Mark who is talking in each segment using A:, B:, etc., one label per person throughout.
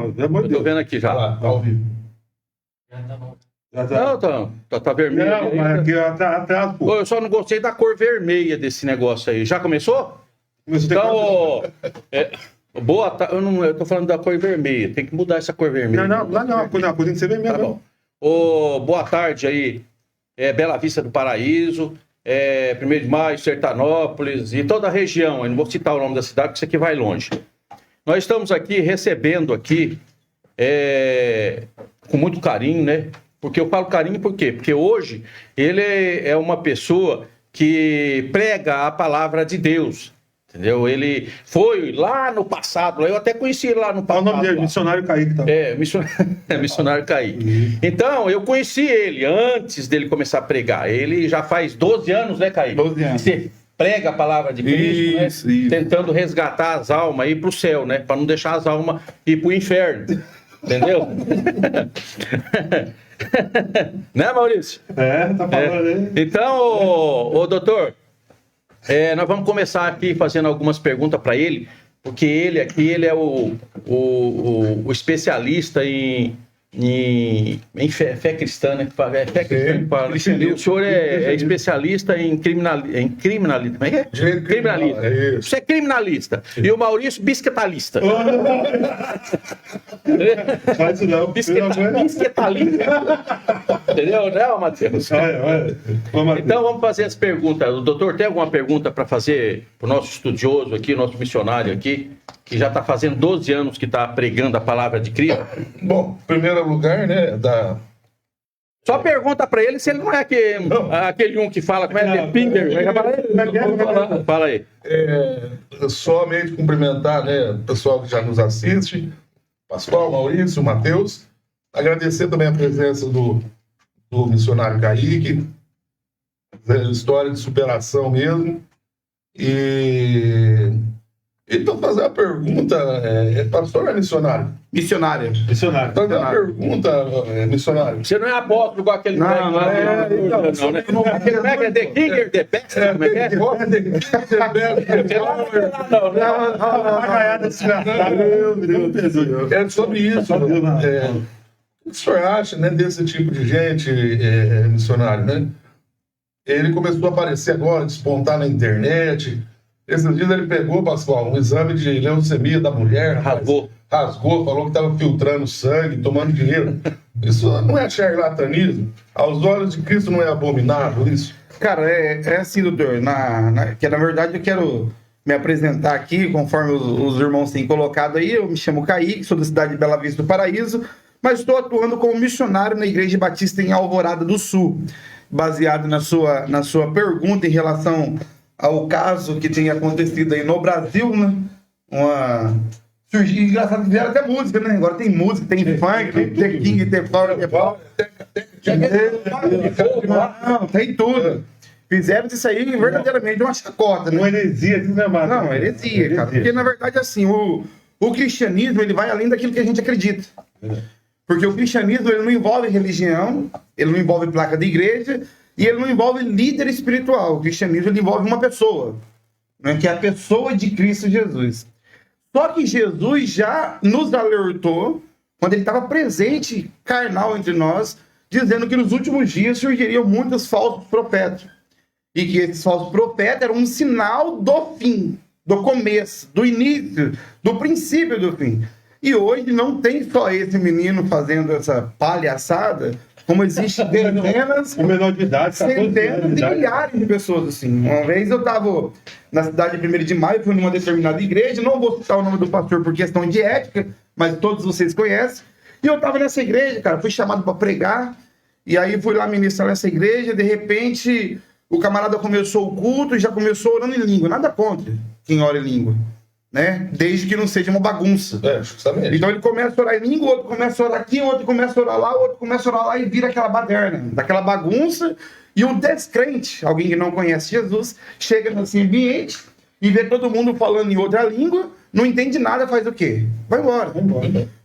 A: não.
B: Eu tô vendo aqui já.
C: Tá ao vivo.
B: Não, tá vermelho.
A: Não, mas aqui atrás, pô.
B: Ô, eu só não gostei da cor vermelha desse negócio aí. Já começou? Então, boa tarde. Eu tô falando da cor vermelha. Tem que mudar essa cor vermelha.
A: Não, a coisa tem que ser vermelha.
B: Tá bom. Boa tarde aí. Bela Vista do Paraíso, 1º de Maio, Sertanópolis e toda a região. Eu não vou citar o nome da cidade, porque isso aqui vai longe. Nós estamos aqui recebendo aqui com muito carinho, né? Porque eu falo carinho por quê? Porque hoje ele é uma pessoa que prega a palavra de Deus, entendeu? Ele foi lá no passado, eu até conheci ele lá no passado.
A: Qual o nome dele? Missionário Kaique. Tá?
B: Missionário Kaique. Então, eu conheci ele antes dele começar a pregar. Ele já faz 12 anos, né, Kaique?
C: 12 anos.
B: Você prega a palavra de Cristo, né? Tentando resgatar as almas aí pro céu, né? Para não deixar as almas ir pro inferno. Entendeu? Né, Maurício?
A: Tá falando aí.
B: Então, doutor, nós vamos começar aqui fazendo algumas perguntas para ele, porque ele é o especialista em fé cristã, né? Fé cristã que fala. O senhor é especialista em criminalista. Como é que é? Criminalista. Você é criminalista. E o Maurício, bisquetalista.
A: Faz isso não.
B: Bisquetalista. Entendeu? Não, Matheus? Então vamos fazer as perguntas. O doutor tem alguma pergunta para fazer para o nosso estudioso aqui, nosso missionário aqui, que já está fazendo 12 anos que está pregando a palavra de Cristo?
C: Bom, em primeiro lugar, né,
B: Só pergunta para ele se ele não é aquele um que fala, como é que Pinger? Fala aí.
C: Somente cumprimentar, né, o pessoal que já nos assiste, Pascoal, Maurício, Matheus, agradecer também a presença do missionário Kaique, história de superação mesmo, então, fazer a pergunta, pastor ou é missionário?
D: Missionário.
C: Fazer a pergunta, missionário.
B: Você não é apóstolo igual aquele não,
C: não,
B: né? Aquele não é The King, The Best, como é que é?
C: É sobre isso. O que o senhor acha, né, desse tipo de gente, missionário, né? Ele começou a aparecer agora, despontar na internet. Esses dias ele pegou, Pascoal, um exame de leucemia da mulher. Rasgou, falou que estava filtrando sangue, tomando dinheiro. Isso não é charlatanismo? Aos olhos de Cristo não é abominável isso?
D: Cara, é assim, doutor. Que na verdade eu quero me apresentar aqui, conforme os irmãos têm colocado aí. Eu me chamo Kaique, sou da cidade de Bela Vista do Paraíso, mas estou atuando como missionário na Igreja Batista em Alvorada do Sul, baseado na sua pergunta em relação ao caso que tem acontecido aí no Brasil, né? Surgiu, engraçado que vieram até música, né? Agora tem música, tem funk, tem King, tem Flora, tem tudo. Fizeram isso aí verdadeiramente uma chacota, né?
A: Uma heresia,
D: não, heresia, cara. Porque, na verdade, assim, o cristianismo, ele vai além daquilo que a gente acredita. Porque o cristianismo, ele não envolve religião, ele não envolve placa de igreja, e ele não envolve líder espiritual. O cristianismo, ele envolve uma pessoa, né, que é a pessoa de Cristo Jesus. Só que Jesus já nos alertou, quando ele estava presente, carnal entre nós, dizendo que nos últimos dias surgiriam muitos falsos profetas. E que esses falsos profetas eram um sinal do fim, do começo, do início, do princípio do fim. E hoje não tem só esse menino fazendo essa palhaçada, como existe dezenas, centenas e milhares de pessoas assim. Uma vez eu estava na cidade de 1º de Maio, fui numa determinada igreja, não vou citar o nome do pastor por questão de ética, mas todos vocês conhecem. E eu estava nessa igreja, cara, fui chamado para pregar, e aí fui lá ministrar nessa igreja, de repente o camarada começou o culto e já começou orando em língua. Nada contra quem ora em língua, né? Desde que não seja uma bagunça.
C: Justamente.
D: Então ele começa a orar em língua, o outro começa a orar aqui, o outro começa a orar lá, o outro começa a orar lá e vira aquela baderna, daquela bagunça. E o descrente, alguém que não conhece Jesus, chega nesse ambiente e vê todo mundo falando em outra língua, não entende nada, faz o quê? Vai embora.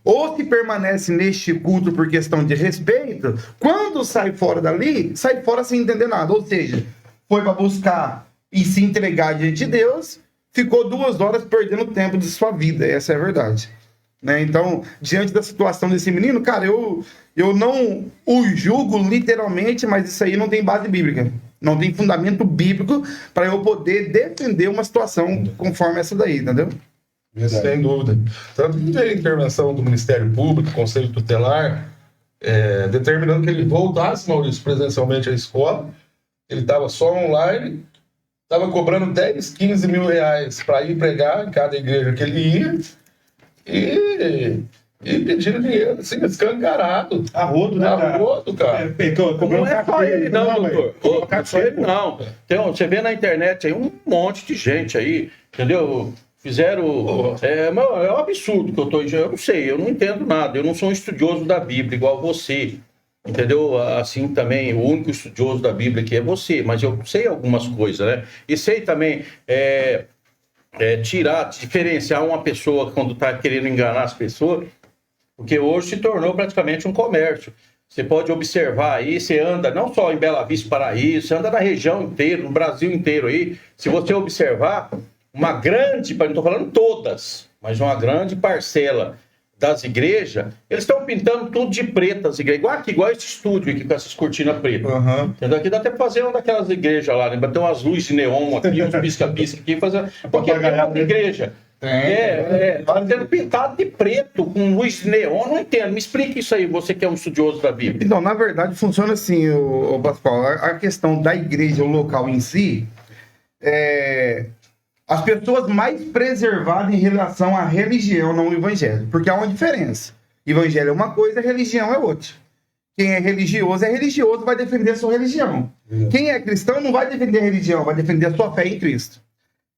D: Ou se permanece neste culto por questão de respeito, quando sai fora dali, sai fora sem entender nada. Ou seja, foi para buscar e se entregar diante de Deus, ficou 2 horas perdendo o tempo de sua vida. Essa é a verdade. né? Então, diante da situação desse menino, cara, eu não o julgo literalmente, mas isso aí não tem base bíblica. Não tem fundamento bíblico para eu poder defender uma situação conforme essa daí, entendeu?
C: Sem dúvida. Tanto que teve a intervenção do Ministério Público, Conselho Tutelar, determinando que ele voltasse, Maurício, presencialmente à escola. Ele estava só online, estava cobrando 10, 15 mil reais para ir pregar em cada igreja que ele ia e pedindo dinheiro, assim, escancarado.
A: A rodo, né?
C: A rodo, cara.
B: Não é só ele, não, doutor. Não é só ele, não. Então, você vê na internet aí um monte de gente aí, entendeu? Fizeram. É um absurdo que eu estou dizendo. Eu não sei, eu não entendo nada. Eu não sou um estudioso da Bíblia igual você. Entendeu? Assim também, o único estudioso da Bíblia aqui é você, mas eu sei algumas coisas, né? E sei também diferenciar uma pessoa quando está querendo enganar as pessoas, porque hoje se tornou praticamente um comércio. Você pode observar aí, você anda não só em Bela Vista, Paraíso, você anda na região inteira, no Brasil inteiro aí. Se você observar, uma grande, não estou falando todas, mas uma grande parcela das igrejas, eles estão pintando tudo de preto as igrejas, igual esse estúdio aqui com essas cortinas pretas. Entendeu? Aqui dá até pra fazer uma daquelas igrejas lá, né? Tem umas luzes de neon aqui, uns pisca-pisca aqui, porque aqui é uma igreja. Tá sendo pintado de preto, com luz de neon, não entendo. Me explica isso aí, você que é um estudioso da Bíblia.
D: Então, na verdade, funciona assim, o Pascoal. A questão da igreja, o local em si, as pessoas mais preservadas em relação à religião, não ao evangelho. Porque há uma diferença. Evangelho é uma coisa, religião é outra. Quem é religioso, vai defender a sua religião. Quem é cristão não vai defender a religião, vai defender a sua fé em Cristo.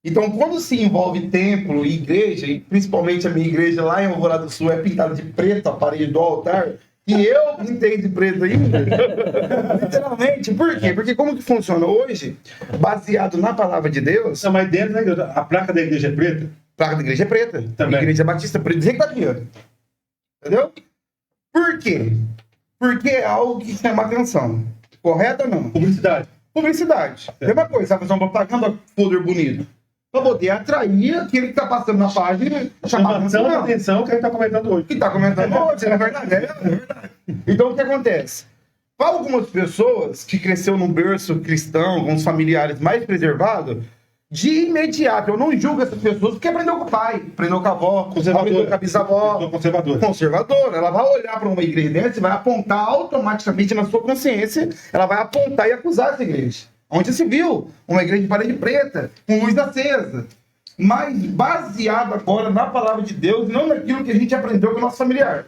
D: Então, quando se envolve templo e igreja, e principalmente a minha igreja lá em Alvorada do Sul é pintada de preto a parede do altar, e eu pintei de preto ainda, literalmente. Por quê? Porque como que funciona hoje, baseado na palavra de Deus...
A: Não, mas dentro da igreja, a placa da igreja é preta?
D: A placa da igreja é preta.
A: Também.
D: Igreja Batista preta. Dizer que tá aqui, ó. Entendeu? Por quê? Porque é algo que chama atenção. Correto ou não?
A: Publicidade.
D: Mesma coisa, sabe fazer uma propaganda folder bonito. Pra poder atrair aquele que tá passando na página, chamar
A: a atenção que a gente tá comentando hoje.
D: Que tá comentando hoje, é verdade, é verdade. Então, o que acontece? Para algumas pessoas que cresceu num berço cristão, com os familiares mais preservados, de imediato, eu não julgo essas pessoas porque aprendeu com o pai, aprendeu com a avó, aprendeu com a bisavó. Conservadora. Ela vai olhar para uma igreja dessa e vai apontar automaticamente na sua consciência, ela vai apontar e acusar essa igreja. Onde se viu uma igreja de parede preta, com luz acesa. Mas baseado agora na palavra de Deus, não naquilo que a gente aprendeu com o nosso familiar.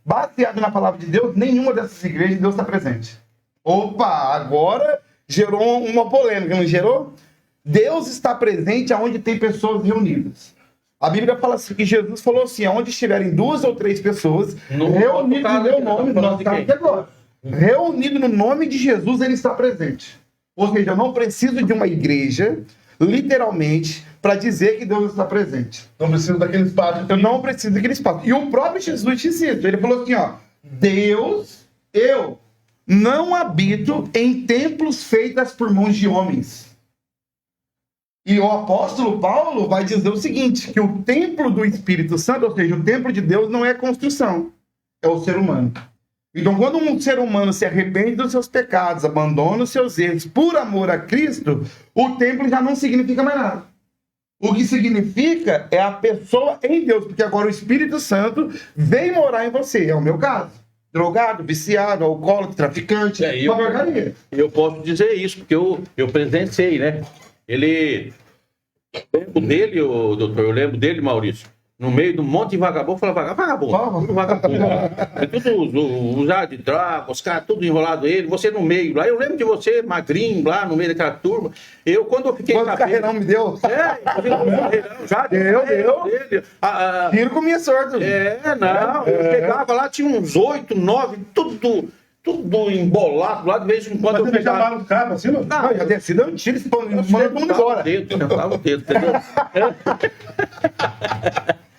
D: Baseado na palavra de Deus, nenhuma dessas igrejas Deus está presente. Opa, agora gerou uma polêmica, não gerou? Deus está presente aonde tem pessoas reunidas. A Bíblia fala assim, que Jesus falou assim, aonde estiverem 2 ou 3 pessoas reunidas no meu nome, nós estamos aqui agora. Reunido no nome de Jesus, ele está presente. Ou seja, eu não preciso de uma igreja, literalmente, para dizer que Deus está presente.
C: Não preciso daquele espaço.
D: Eu não preciso daquele espaço. E o próprio Jesus disse isso. Ele falou assim, ó, eu não habito em templos feitos por mãos de homens. E o apóstolo Paulo vai dizer o seguinte, que o templo do Espírito Santo, ou seja, o templo de Deus não é construção, é o ser humano. Então, quando um ser humano se arrepende dos seus pecados, abandona os seus erros por amor a Cristo, o templo já não significa mais nada. O que significa é a pessoa em Deus, porque agora o Espírito Santo vem morar em você, é o meu caso. Drogado, viciado, alcoólatra, traficante, uma porcaria.
B: Eu posso dizer isso, porque eu presenciei, né? Eu lembro dele, doutor, eu lembro dele, Maurício, no meio de um monte de vagabundo, falava, vagabundo, tudo vagabundo. Tudo usado de droga, os caras tudo enrolado ele, você no meio lá. Eu lembro de você, magrinho, lá no meio daquela turma. Quando eu fiquei...
D: Quanto carreirão me deu?
B: Já
D: deu.
B: Tiro
D: com minha sorte.
B: Eu chegava lá, tinha uns 8, 9, tudo embolado lá, de vez em quando.
A: Mas você chamaram os caras assim, não?
D: Não, já desci dando tiro, mandando todo mundo embora.
B: Sentava o dedo, entendeu?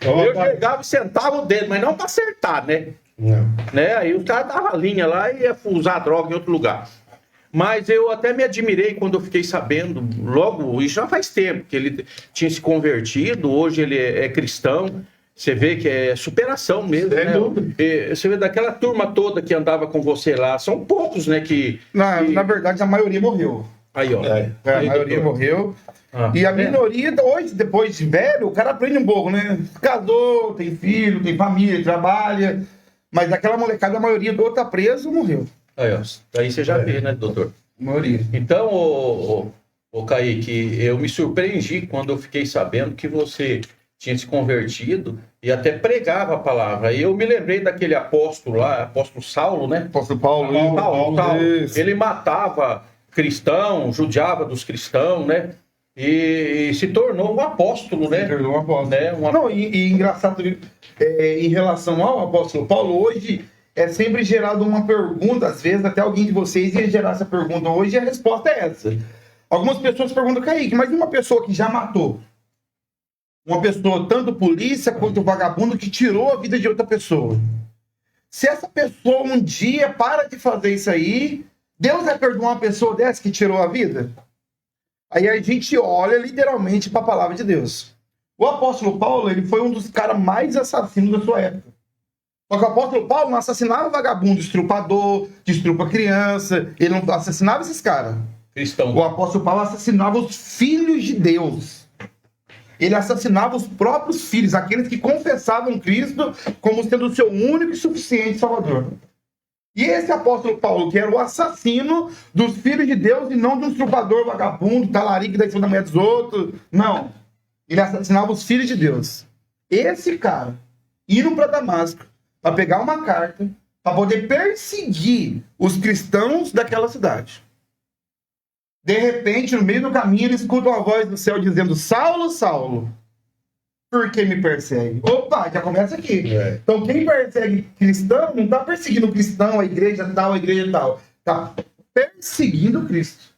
B: Eu chegava e sentava o dedo, mas não para acertar, né?
A: Não.
B: Né? Aí os caras davam a linha lá e ia usar droga em outro lugar. Mas eu até me admirei quando eu fiquei sabendo, logo, isso já faz tempo, que ele tinha se convertido, hoje ele é cristão. Você vê que é superação mesmo,
C: Sem
B: né?
C: dúvida.
B: E você vê daquela turma toda que andava com você lá, são poucos, né, que...
D: Na verdade, a maioria morreu.
B: Aí, ó.
D: A
B: Aí,
D: maioria
B: doutor.
D: morreu.
B: Ah,
D: E a
B: tá vendo?
D: minoria, hoje, depois de velho, o cara aprende um pouco, né? Casou, tem filho, tem família, trabalha. Mas aquela molecada, a maioria do outro tá preso, morreu.
B: Aí, ó. Aí você já vê, né, doutor?
D: A maioria.
B: Então, ô Kaique, eu me surpreendi quando eu fiquei sabendo que você tinha se convertido e até pregava a palavra. E eu me lembrei daquele apóstolo lá, apóstolo Saulo, né?
D: Apóstolo Paulo.
B: Saulo.
D: Isso.
B: Ele matava cristão, judiava dos cristãos, né? E se tornou um apóstolo, né?
D: Se tornou um apóstolo.
B: Né?
D: Não, e engraçado, em relação ao apóstolo Paulo, hoje é sempre gerado uma pergunta, às vezes até alguém de vocês ia gerar essa pergunta hoje, e a resposta é essa. Algumas pessoas perguntam, Kaique, mas uma pessoa que já matou? Uma pessoa, tanto polícia quanto vagabundo, que tirou a vida de outra pessoa. Se essa pessoa um dia para de fazer isso aí, Deus vai perdoar uma pessoa dessa que tirou a vida? Aí a gente olha literalmente para a palavra de Deus. O apóstolo Paulo, ele foi um dos caras mais assassinos da sua época. Só que o apóstolo Paulo não assassinava vagabundo, estrupador, que estrupa criança. Ele não assassinava esses caras.
B: Cristão.
D: O apóstolo Paulo assassinava os filhos de Deus. Ele assassinava os próprios filhos, aqueles que confessavam Cristo como sendo o seu único e suficiente Salvador. E esse apóstolo Paulo, que era o assassino dos filhos de Deus e não de um estrupador vagabundo, talarico da cima da mulher dos outros. Não. Ele assassinava os filhos de Deus. Esse cara, indo para Damasco, para pegar uma carta, para poder perseguir os cristãos daquela cidade. De repente, no meio do caminho, ele escuta uma voz do céu dizendo: Saulo, Saulo, por que me persegue? Opa, já começa aqui.
A: É.
D: Então, quem persegue cristão não está perseguindo o cristão, a igreja tal. Está perseguindo Cristo.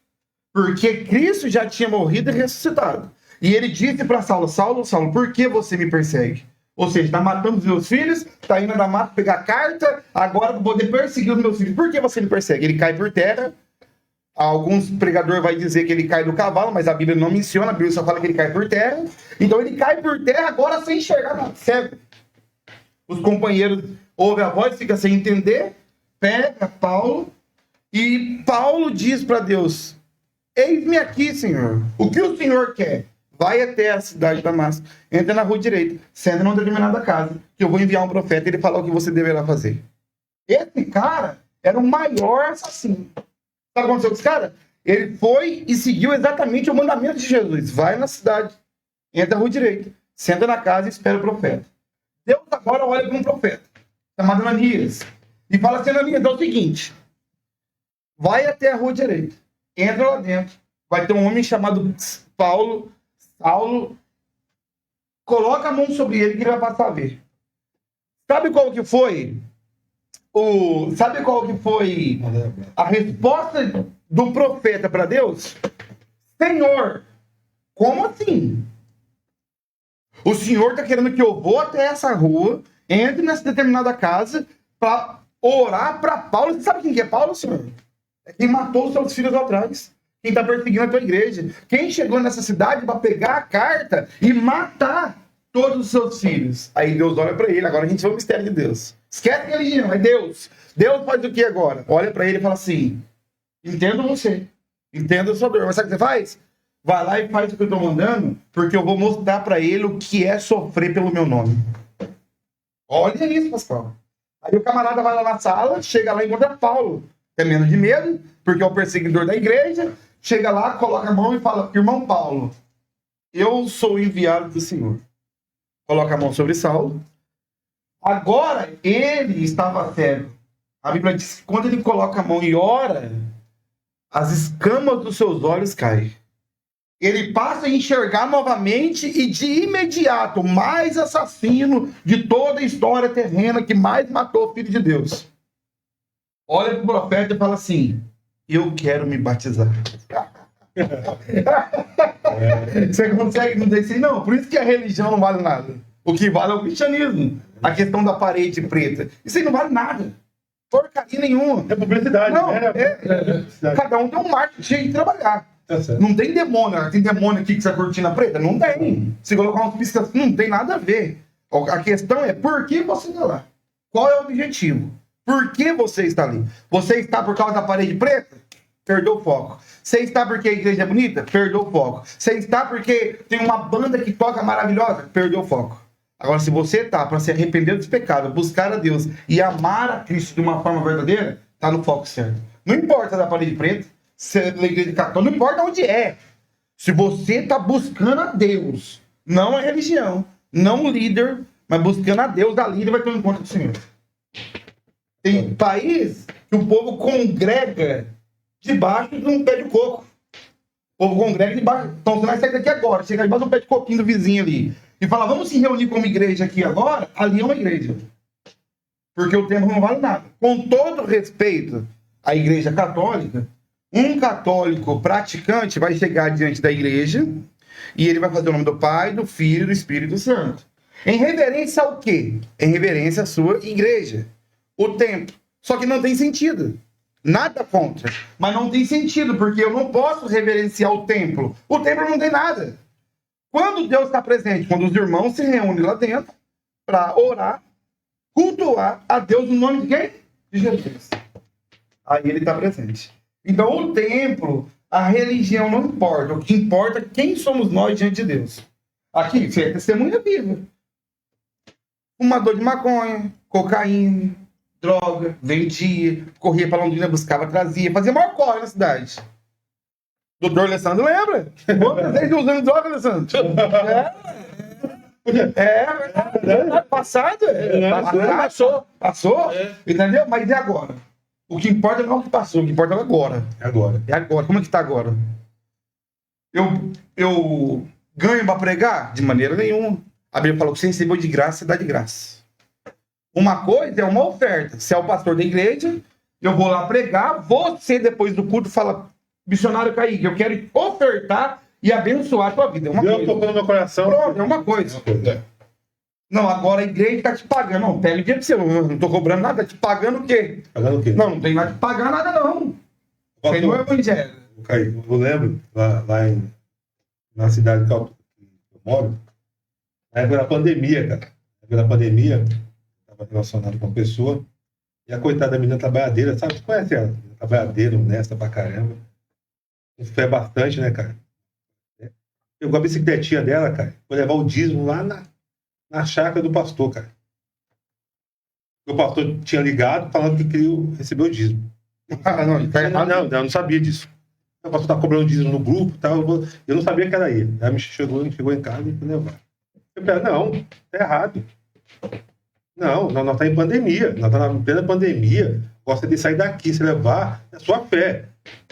D: Porque Cristo já tinha morrido e ressuscitado. E ele disse para Saulo: Saulo, Saulo, por que você me persegue? Ou seja, está matando os meus filhos, está indo a Damasco pegar carta, agora vou poder perseguir os meus filhos. Por que você me persegue? Ele cai por terra. Alguns pregadores vão dizer que ele cai do cavalo, mas a Bíblia não menciona, a Bíblia só fala que ele cai por terra. Então ele cai por terra agora sem enxergar nada, cego. Os companheiros ouvem a voz, fica sem entender, pega Paulo, e Paulo diz para Deus: eis-me aqui, Senhor. O que o Senhor quer? Vai até a cidade de Damasco, entra na rua direita, senta numa determinada casa, que eu vou enviar um profeta e ele falar o que você deverá fazer. Esse cara era o maior assassino. Sabe o que aconteceu com esse cara? Ele foi e seguiu exatamente o mandamento de Jesus. Vai na cidade, entra na rua direita, senta na casa e espera o profeta. Deus agora olha para um profeta, chamado Ananias, e fala assim: Ananias, é o seguinte, vai até a rua direita, entra lá dentro, vai ter um homem chamado Saulo, coloca a mão sobre ele que ele vai passar a ver. Sabe qual que foi a resposta do profeta para Deus? Senhor, como assim? O Senhor está querendo que eu vou até essa rua, entre nessa determinada casa, para orar para Paulo. Você sabe quem que é Paulo, Senhor? É quem matou os seus filhos lá atrás. Quem está perseguindo a tua igreja. Quem chegou nessa cidade para pegar a carta e matar todos os seus filhos. Aí Deus olha para ele. Agora a gente vê o mistério de Deus. Esquece a religião, é Deus. Deus faz o que agora? Olha para ele e fala assim: entendo você, entendo a sua dor, mas sabe o que você faz? Vai lá e faz o que eu estou mandando, porque eu vou mostrar para ele o que é sofrer pelo meu nome. Olha isso, Pascal. Aí o camarada vai lá na sala, chega lá e encontra Paulo, temendo de medo, porque é o perseguidor da igreja. Chega lá, coloca a mão e fala: irmão Paulo, eu sou o enviado do Senhor. Coloca a mão sobre Saulo. Agora, ele estava cego. A Bíblia diz que quando ele coloca a mão e ora, as escamas dos seus olhos caem. Ele passa a enxergar novamente e de imediato, o mais assassino de toda a história terrena, que mais matou o Filho de Deus, olha para o profeta e fala assim: eu quero me batizar. Você consegue não dizer assim? Não, por isso que a religião não vale nada. O que vale é o cristianismo. A questão da parede preta. Isso aí não vale nada. Porcaria nenhuma.
A: É publicidade.
D: Não,
A: né?
D: cada um tem um marketing cheio de trabalhar.
A: Tá certo.
D: Não tem demônio. Tem demônio aqui que essa cortina preta? Não tem. Se colocar uns piscas, não tem nada a ver. A questão é por que você está lá? Qual é o objetivo? Por que você está ali? Você está por causa da parede preta? Perdeu o foco. Você está porque a igreja é bonita? Perdeu o foco. Você está porque tem uma banda que toca maravilhosa? Perdeu o foco. Agora, se você está para se arrepender dos pecados, buscar a Deus e amar a Cristo de uma forma verdadeira, está no foco certo. Não importa da parede preta, se é da igreja católica, não importa onde é. Se você está buscando a Deus, não a religião, não o líder, mas buscando a Deus, da líder vai ter um encontro com o Senhor. Tem país que o povo congrega debaixo de um pé de coco. O povo congrega debaixo. Então você vai sair daqui agora, chegar debaixo de um pé de coquinho do vizinho ali e falar, vamos se reunir como igreja aqui agora, ali é uma igreja. Porque o templo não vale nada. Com todo respeito à igreja católica, um católico praticante vai chegar diante da igreja e ele vai fazer o nome do Pai, do Filho e do Espírito Santo. Em reverência ao quê? Em reverência à sua igreja. O templo. Só que não tem sentido. Nada contra. Mas não tem sentido, porque eu não posso reverenciar o templo. O templo não tem nada. Quando Deus está presente? Quando os irmãos se reúnem lá dentro para orar, cultuar a Deus no nome de quem? De Jesus. Aí ele está presente. Então o templo, a religião não importa. O que importa é quem somos nós diante de Deus. Aqui, você é testemunha viva. Fumador de maconha, cocaína, droga, vendia, corria para Londrina, buscava, trazia, fazia maior corre na cidade. Doutor Alessandro lembra? Quantas vezes usando droga, Alessandro? Passado. Passou. Entendeu? Mas e agora? O que importa não é o que passou, o que importa é agora.
A: É agora.
D: É agora. Como é que está agora? Eu ganho para pregar? De maneira nenhuma. A Bíblia falou que você recebeu de graça, você dá de graça. Uma coisa é uma oferta. Se é o pastor da igreja, eu vou lá pregar, você depois do culto fala, missionário Kaique, eu quero ofertar e abençoar a tua vida. É uma
A: Deus
D: coisa.
A: tocou no meu coração.
D: Pronto, é uma coisa. Não, agora a igreja está te pagando. Não, pega o dinheiro pra você. Não estou cobrando nada. Te pagando o quê?
A: Pagando o quê?
D: Não tem nada de pagar nada, não. Isso não é evangelho.
A: Kaique, eu lembro, lá na cidade que eu moro, na época da pandemia, cara. Na época da pandemia, estava relacionado com uma pessoa, e a coitada da menina trabalhadeira, sabe? Você conhece ela? Trabalhadeira, honesta pra caramba. Fé bastante, né, cara? Pegou a bicicletinha dela, cara, foi levar o dízimo lá na chácara do pastor, cara. O pastor tinha ligado falando que queria receber o dízimo. Não, eu não sabia disso. O pastor tá cobrando dízimo no grupo e tal. Eu não sabia que ela ia. Ela me chegou em casa e foi levar. Eu falei, não, tá errado. Não, nós estamos em pandemia. Nós estamos em plena pandemia. Gosta de sair daqui, se levar, é sua fé.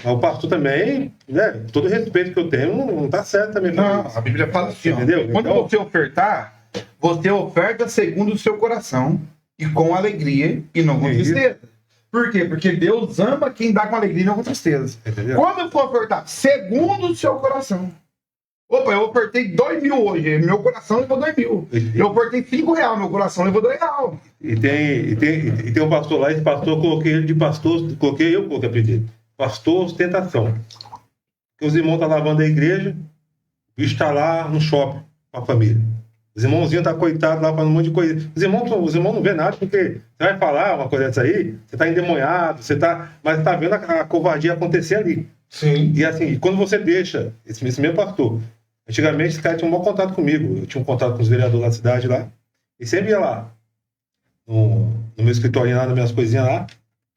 A: Mas o pastor também, né, todo o respeito que eu tenho, não tá certo também.
D: Não, a Bíblia fala assim,
A: entendeu?
D: Quando
A: então,
D: você ofertar, você oferta segundo o seu coração e com alegria e não com tristeza. Por quê? Porque Deus ama quem dá com alegria e não com tristeza.
A: Entendeu?
D: Quando eu for ofertar segundo o seu coração. Opa, eu ofertei 2.000 hoje, meu coração levou 2.000. Eu ofertei R$5, meu coração levou R$2.
A: E tem um pastor lá, esse pastor, eu coloquei ele de pastor, eu coloquei apelido. Pastor ostentação. Porque os irmãos estão lavando a igreja, o bicho está lá no shopping com a família. Os irmãozinhos estão coitados lá falando um monte de coisa. Os irmãos não vê nada, porque você vai falar uma coisa dessa aí, você está endemoniado, mas está vendo a covardia acontecer ali.
C: Sim.
A: E assim, quando você deixa, esse mesmo pastor, antigamente esse cara tinha um bom contato comigo, eu tinha um contato com os vereadores da cidade lá, e sempre ia lá, no meu escritório lá, nas minhas coisinhas lá,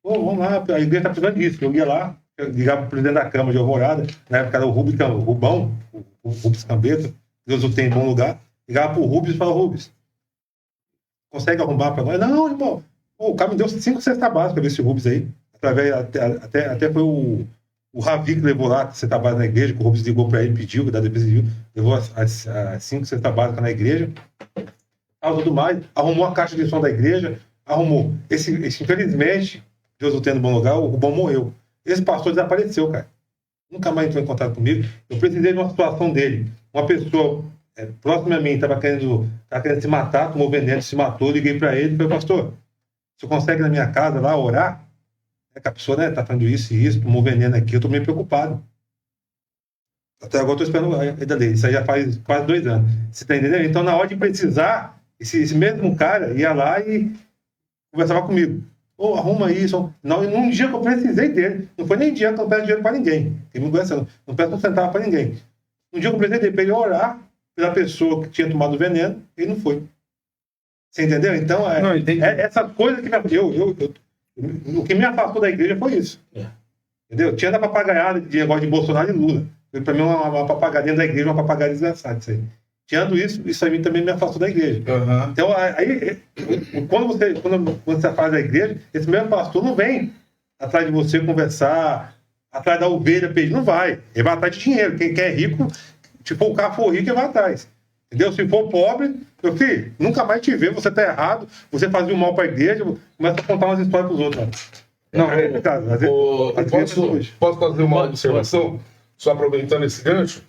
A: pô, vamos lá, a igreja está precisando disso. Eu ia lá, ligava para o presidente da Câmara de Alvorada, na época era o Rubão, o Rubens Cambeta, Deus o tem em bom lugar, ligava para o Rubens e falava, Rubens, consegue arrumar para nós? Não, irmão, o cara me deu 5 cestas básicas desse Rubens aí, até foi o Ravi que levou lá, que você trabalha na igreja, que o Rubens ligou para ele, pediu, que da defesa civil, levou as 5 cestas básicas na igreja, tudo mais, arrumou a caixa de som da igreja, arrumou. Esse infelizmente, Deus o tendo em bom lugar, o Rubão morreu. Esse pastor desapareceu, cara. Nunca mais entrou em contato comigo. Eu precisei de uma situação dele. Uma pessoa próxima a mim estava querendo se matar, tomou veneno, se matou, liguei para ele e falei, pastor, você consegue na minha casa lá orar? Que a pessoa, né, tá fazendo isso e isso, tomou veneno aqui, eu tô meio preocupado. Até agora eu tô esperando a dele. Isso aí já faz quase 2 anos. Você tá entendendo? Então, na hora de precisar, esse mesmo cara ia lá e conversava comigo. Ô, arruma isso. Não, e num dia que eu precisei dele, não foi nem dia que eu peço dinheiro para ninguém. Quem me conhece, não peço um centavo para ninguém. Um dia que eu precisei dele para ele orar pela pessoa que tinha tomado o veneno, ele não foi. Você entendeu? Então, essa coisa que o que me afastou da igreja foi isso. Entendeu? Tinha da papagaiada de negócio de Bolsonaro e Lula. Para mim, uma papagaia da igreja, uma papagaia desgraçada. Tirando isso aí também me afastou da igreja.
D: Uhum.
A: Então, aí, quando você faz da igreja, esse mesmo pastor não vem atrás de você conversar, atrás da ovelha, peixe, não vai. Ele vai atrás de dinheiro. Quem quer rico, tipo, o cara for rico, ele vai atrás. Entendeu? Se for pobre, meu filho, nunca mais te ver, você tá errado, você fazia um mal para a igreja, começa a contar umas histórias para os outros.
C: Não, posso fazer uma observação? Só aproveitando esse gancho.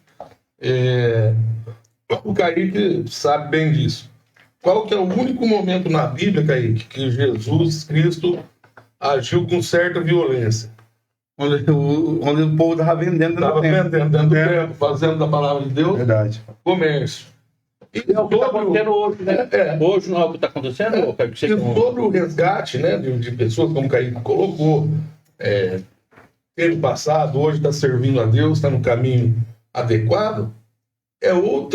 C: O Kaique sabe bem disso. Qual que é o único momento na Bíblia, Kaique, que Jesus Cristo agiu com certa violência?
D: Onde o povo estava vendendo
C: do tempo, fazendo da palavra de Deus.
A: Verdade.
C: Comércio.
B: E é o que está acontecendo hoje, né? Hoje não é o que está acontecendo?
C: E sobre o resgate, né, de pessoas, como o Kaique colocou, teve passado, hoje está servindo a Deus, está no caminho adequado. O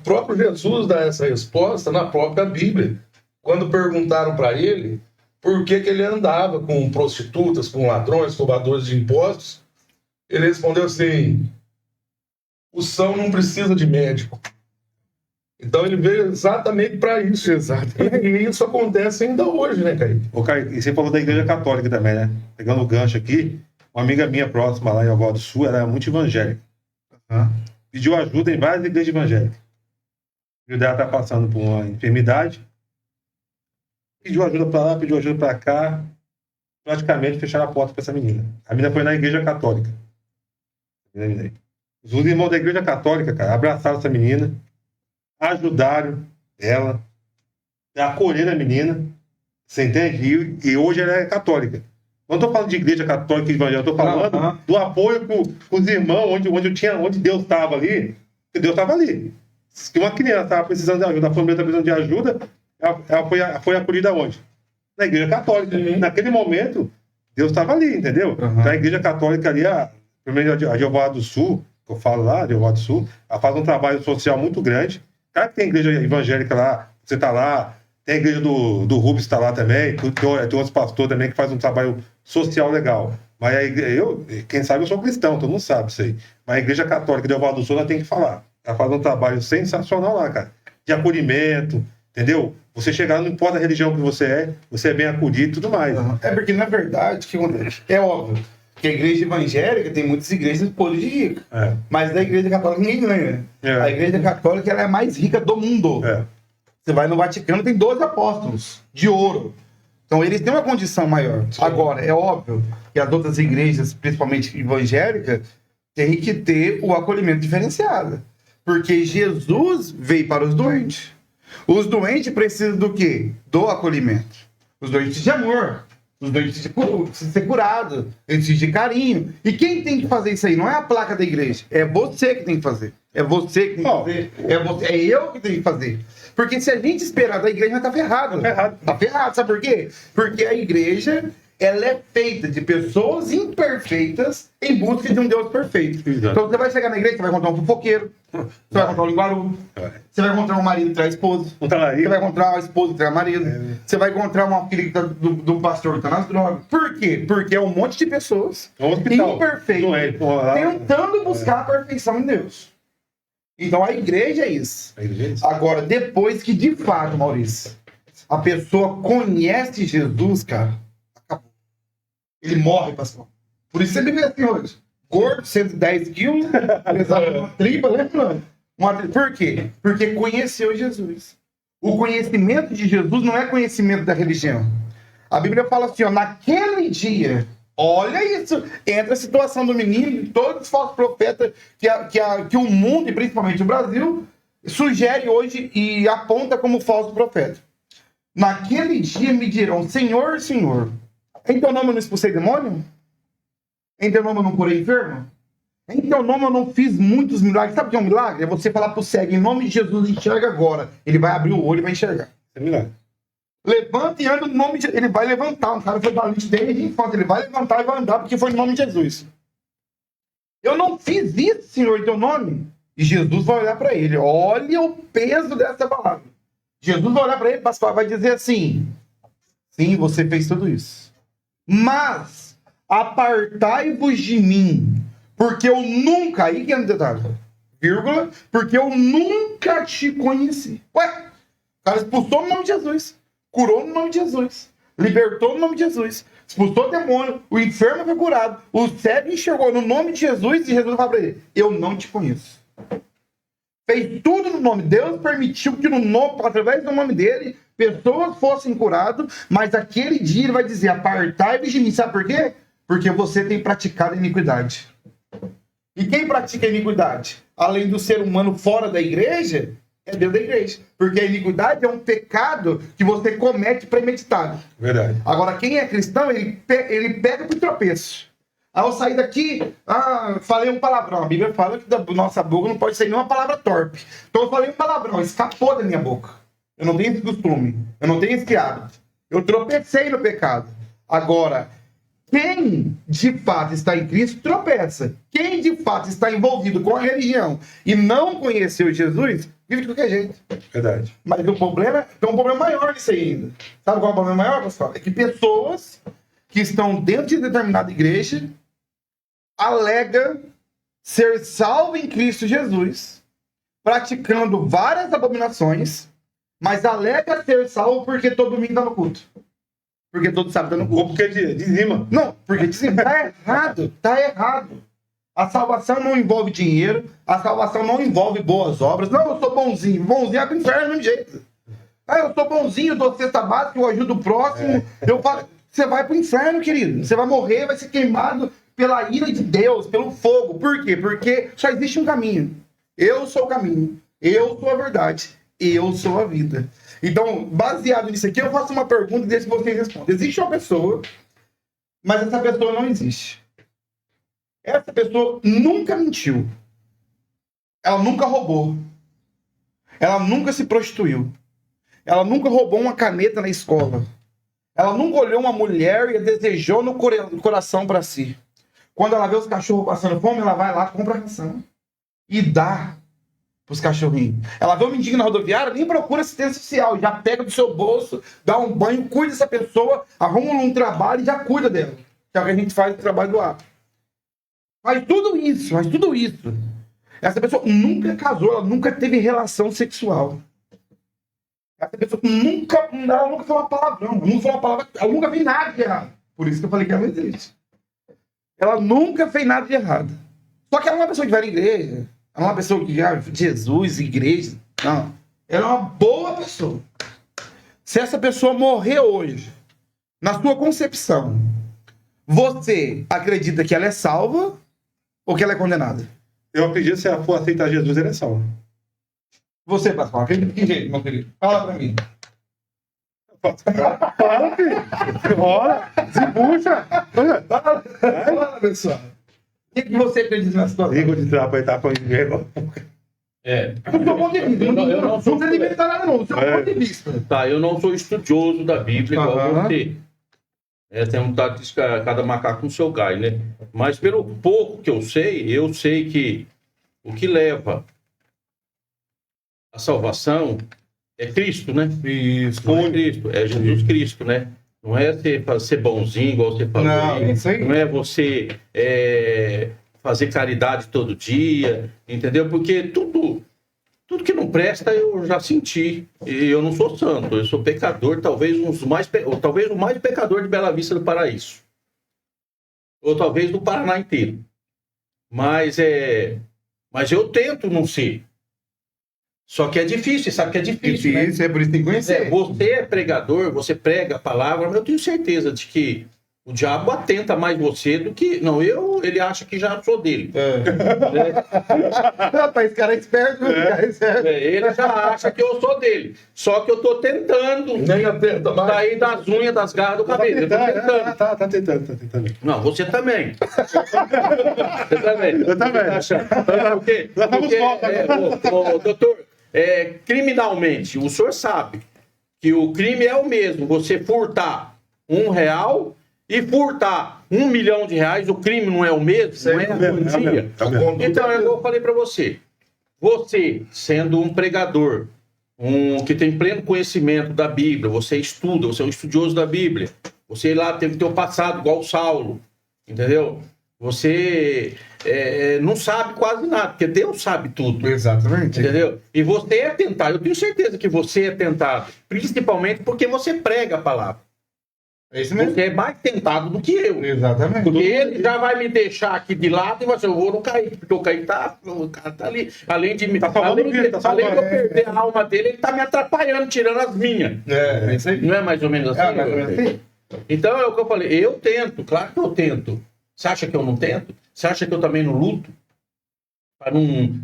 C: próprio Jesus dá essa resposta na própria Bíblia. Quando perguntaram para ele por que ele andava com prostitutas, com ladrões, roubadores de impostos, ele respondeu assim: o são não precisa de médico. Então ele veio exatamente para isso.
D: Exato.
C: E isso acontece ainda hoje, né, Kaique?
A: Ô, Kaique, e você falou da igreja católica também, né? Pegando o gancho aqui, uma amiga minha próxima lá em Algoa do Sul, ela é muito evangélica. Pediu ajuda em várias igrejas evangélicas. O filho dela está passando por uma enfermidade. Pediu ajuda para lá, pediu ajuda para cá. Praticamente fecharam a porta para essa menina. A menina foi na igreja católica. Os irmãos da igreja católica, cara, abraçaram essa menina, ajudaram ela, acolheram a menina, você entende? E hoje ela é católica. Não estou falando de igreja católica e evangélica, estou falando do apoio com os irmãos, onde Deus estava ali, porque Deus estava ali. Se uma criança estava precisando de ajuda, a família estava precisando de ajuda, ela foi acolhida onde? Na igreja católica. Naquele momento, Deus estava ali, entendeu? Então, a igreja católica ali, primeiro a de Alvorada do Sul, que eu falo lá, de Alvorada do Sul, ela faz um trabalho social muito grande. Claro que tem igreja evangélica lá, você está lá, tem a igreja do Rubens está lá também, tem outros pastores também que fazem um trabalho social legal. Mas quem sabe eu sou cristão, todo mundo sabe isso aí. Mas a igreja católica de Alvorada do Sul, ela tem que falar. Ela faz um trabalho sensacional lá, cara. De acolhimento, entendeu? Você chegar, não importa a religião que você é bem acolhido e tudo mais.
D: É porque, na verdade, é óbvio que a igreja evangélica tem muitas igrejas podres de rica. Mas da igreja católica ninguém ganha. A igreja católica ela é a mais rica do mundo. Você vai no Vaticano, tem 12 apóstolos de ouro. Então eles têm uma condição maior. Sim. Agora, é óbvio que as outras igrejas, principalmente evangélicas, têm que ter o acolhimento diferenciado. Porque Jesus veio para os doentes. Os doentes precisam do quê? Do acolhimento. Os doentes de amor. Os doentes de ser curado. Eles de carinho. E quem tem que fazer isso aí? Não é a placa da igreja. É você que tem que fazer. É você que tem que fazer. É eu que tenho que fazer. Porque se a gente esperar da igreja, tá ferrado. Tá ferrado. Sabe por quê? Porque a igreja, ela é feita de pessoas imperfeitas em busca de um Deus perfeito. Exato. Então você vai chegar na igreja, você vai encontrar um fofoqueiro, você vai encontrar um linguarudo, você vai encontrar um marido que traz esposa, você vai encontrar uma esposa que traz marido, você vai encontrar uma filha do pastor que tá nas drogas. Por quê? Porque é um monte de pessoas imperfeitas tentando buscar a perfeição em Deus. Então a igreja é isso. Agora, depois que de fato, Maurício, a pessoa conhece Jesus, cara, acabou. Ele morre, pastor. Por isso você me vê assim hoje. Gordo, 110 quilos, pesado uma tripa, lembra? Por quê? Porque conheceu Jesus. O conhecimento de Jesus não é conhecimento da religião. A Bíblia fala assim, naquele dia... Olha isso, entra a situação do menino, todos os falsos profetas que o mundo, e principalmente o Brasil, sugere hoje e aponta como falso profeta. Naquele dia me dirão, Senhor, Senhor, em teu nome eu não expulsei demônio? Em teu nome eu não curei enfermo? Em teu nome eu não fiz muitos milagres. Sabe o que é um milagre? É você falar pro cego, em nome de Jesus, enxerga agora. Ele vai abrir o olho e vai enxergar.
A: É milagre.
D: Levanta e anda no nome de Jesus. Ele vai levantar. Um cara foi paralítico desde a infância. Ele vai levantar e vai andar porque foi no nome de Jesus. Eu não fiz isso, Senhor, em teu nome. E Jesus vai olhar para ele. Olha o peso dessa palavra. Jesus vai olhar para ele, pastor, vai dizer assim: sim, você fez tudo isso. Mas apartai-vos de mim, porque eu nunca, aí que é no detalhe, vírgula, porque eu nunca te conheci. Ué, o cara expulsou no nome de Jesus, curou no nome de Jesus, libertou no nome de Jesus, expulsou o demônio, o enfermo foi curado, o cego enxergou no nome de Jesus, e Jesus fala para ele: eu não te conheço. Fez tudo no nome. Deus permitiu que no nome, através do nome dele, pessoas fossem curadas, mas aquele dia ele vai dizer: apartai-vos de mim. Sabe por quê? Porque você tem praticado iniquidade. E quem pratica iniquidade? Além do ser humano fora da igreja, é dentro da igreja. Porque a iniquidade é um pecado que você comete premeditado.
A: Verdade.
D: Agora, quem é cristão, ele pega por tropeço. Aí eu saí daqui, falei um palavrão. A Bíblia fala que da nossa boca não pode sair nenhuma palavra torpe. Então eu falei um palavrão, escapou da minha boca. Eu não tenho esse costume, eu não tenho esse hábito. Eu tropecei no pecado. Agora, quem de fato está em Cristo, tropeça. Quem de fato está envolvido com a religião e não conheceu Jesus, vive de qualquer jeito.
A: Verdade.
D: Mas o problema, tem um problema maior nisso aí ainda. Sabe qual é o problema maior, pessoal? É que pessoas que estão dentro de determinada igreja alega ser salvo em Cristo Jesus, praticando várias abominações, mas alega ser salvo porque todo domingo está no culto. Porque todo sábado está no culto.
A: Ou porque dizima.
D: Não, porque dizima. Está errado. Está errado. A salvação não envolve dinheiro, a salvação não envolve boas obras. Não, eu sou bonzinho. Bonzinho é pro inferno do mesmo jeito. Eu sou bonzinho, eu dou cesta básica, eu ajudo o próximo. Eu falo... Você vai pro inferno, querido. Você vai morrer, vai ser queimado pela ira de Deus, pelo fogo. Por quê? Porque só existe um caminho. Eu sou o caminho. Eu sou a verdade. Eu sou a vida. Então, baseado nisso aqui, eu faço uma pergunta e deixo vocês respondem. Existe uma pessoa, mas essa pessoa não existe. Essa pessoa nunca mentiu. Ela nunca roubou. Ela nunca se prostituiu. Ela nunca roubou uma caneta na escola. Ela nunca olhou uma mulher e a desejou no coração para si. Quando ela vê os cachorros passando fome, ela vai lá, compra a ração e dá para os cachorrinhos. Ela vê um mendigo na rodoviária, nem procura assistência social, já pega do seu bolso, dá um banho, cuida dessa pessoa, arruma um trabalho e já cuida dela. Que é o que a gente faz no trabalho do ar. Faz tudo isso. Essa pessoa nunca casou, ela nunca teve relação sexual. Essa pessoa nunca falou uma palavrão, ela nunca fez nada de errado. Por isso que eu falei que ela não existe. Ela nunca fez nada de errado. Só que ela não é uma pessoa que vai na igreja. Ela não é uma pessoa que Jesus, igreja. Não. Ela é uma boa pessoa. Se essa pessoa morrer hoje, na sua concepção, você acredita que ela é salva ou que ela é condenada?
A: Eu acredito que se ela for aceitar Jesus, ela é salva.
D: Você, Pascoal, acredita de que jeito, meu querido? Fala pra mim.
A: Fala, filho. Bora, se puxa.
D: Fala, pessoal. O que você acredita nessa situação?
A: Língua de trapo aí tá com inimigo.
D: Do seu ponto de vista. Eu não sou alimentar nada, não. Do seu ponto de vista.
B: Tá, eu não sou estudioso da Bíblia igual você. Tem um tato de cada macaco com seu galho, né? Mas pelo pouco que eu sei que o que leva a salvação é Cristo, né? Isso. Não é Cristo, é Jesus Cristo, né? Não é ser bonzinho, igual você falou aí.
D: Isso aí.
B: Não é você fazer caridade todo dia, entendeu? Porque tudo que não presta eu já senti. E eu não sou santo, eu sou pecador, talvez o mais pecador de Bela Vista do Paraíso. Ou talvez do Paraná inteiro. Mas eu tento não ser. Só que é difícil, sabe que é difícil, né?
D: É por isso que tem que conhecer.
B: Você é pregador, você prega a palavra, mas eu tenho certeza de que O diabo atenta mais você do que... Não, ele acha que já sou dele.
D: Rapaz, esse cara é esperto, meu cara é esperto.
B: Ele já acha que eu sou dele. Só que eu tô tentando
C: Nem atenta mais.
B: sair das unhas, das garras do cabelo. Eu tô tentando.
A: Tá tentando.
B: Não, você também. Você também.
A: Eu também.
B: Porque,
A: Nós vamos fora.
B: doutor, criminalmente, o senhor sabe que o crime é o mesmo. Você furtar R$1 e furtar R$1 milhão, o crime não é o mesmo? Não é a quantia? Então, eu falei para você. Você, sendo um pregador, que tem pleno conhecimento da Bíblia, você estuda, você é um estudioso da Bíblia, você lá teve teu passado igual o Saulo, entendeu? Você não sabe quase nada, porque Deus sabe tudo.
D: Exatamente.
B: Entendeu? E você é tentado. Eu tenho certeza que você é tentado, principalmente porque você prega a palavra.
D: É isso mesmo.
B: Você é mais tentado do que eu.
D: Exatamente.
B: Porque ele já vai me deixar aqui de lado e eu vou no Kaique, porque o Kaique o cara tá ali. Além de eu perder a alma dele, ele tá me atrapalhando, tirando as minhas.
D: É isso aí.
B: Não é mais ou menos assim?
D: mais ou menos assim.
B: Então é o que eu falei. Eu tento, claro que eu tento. Você acha que eu não tento? Você acha que eu também não luto? Para não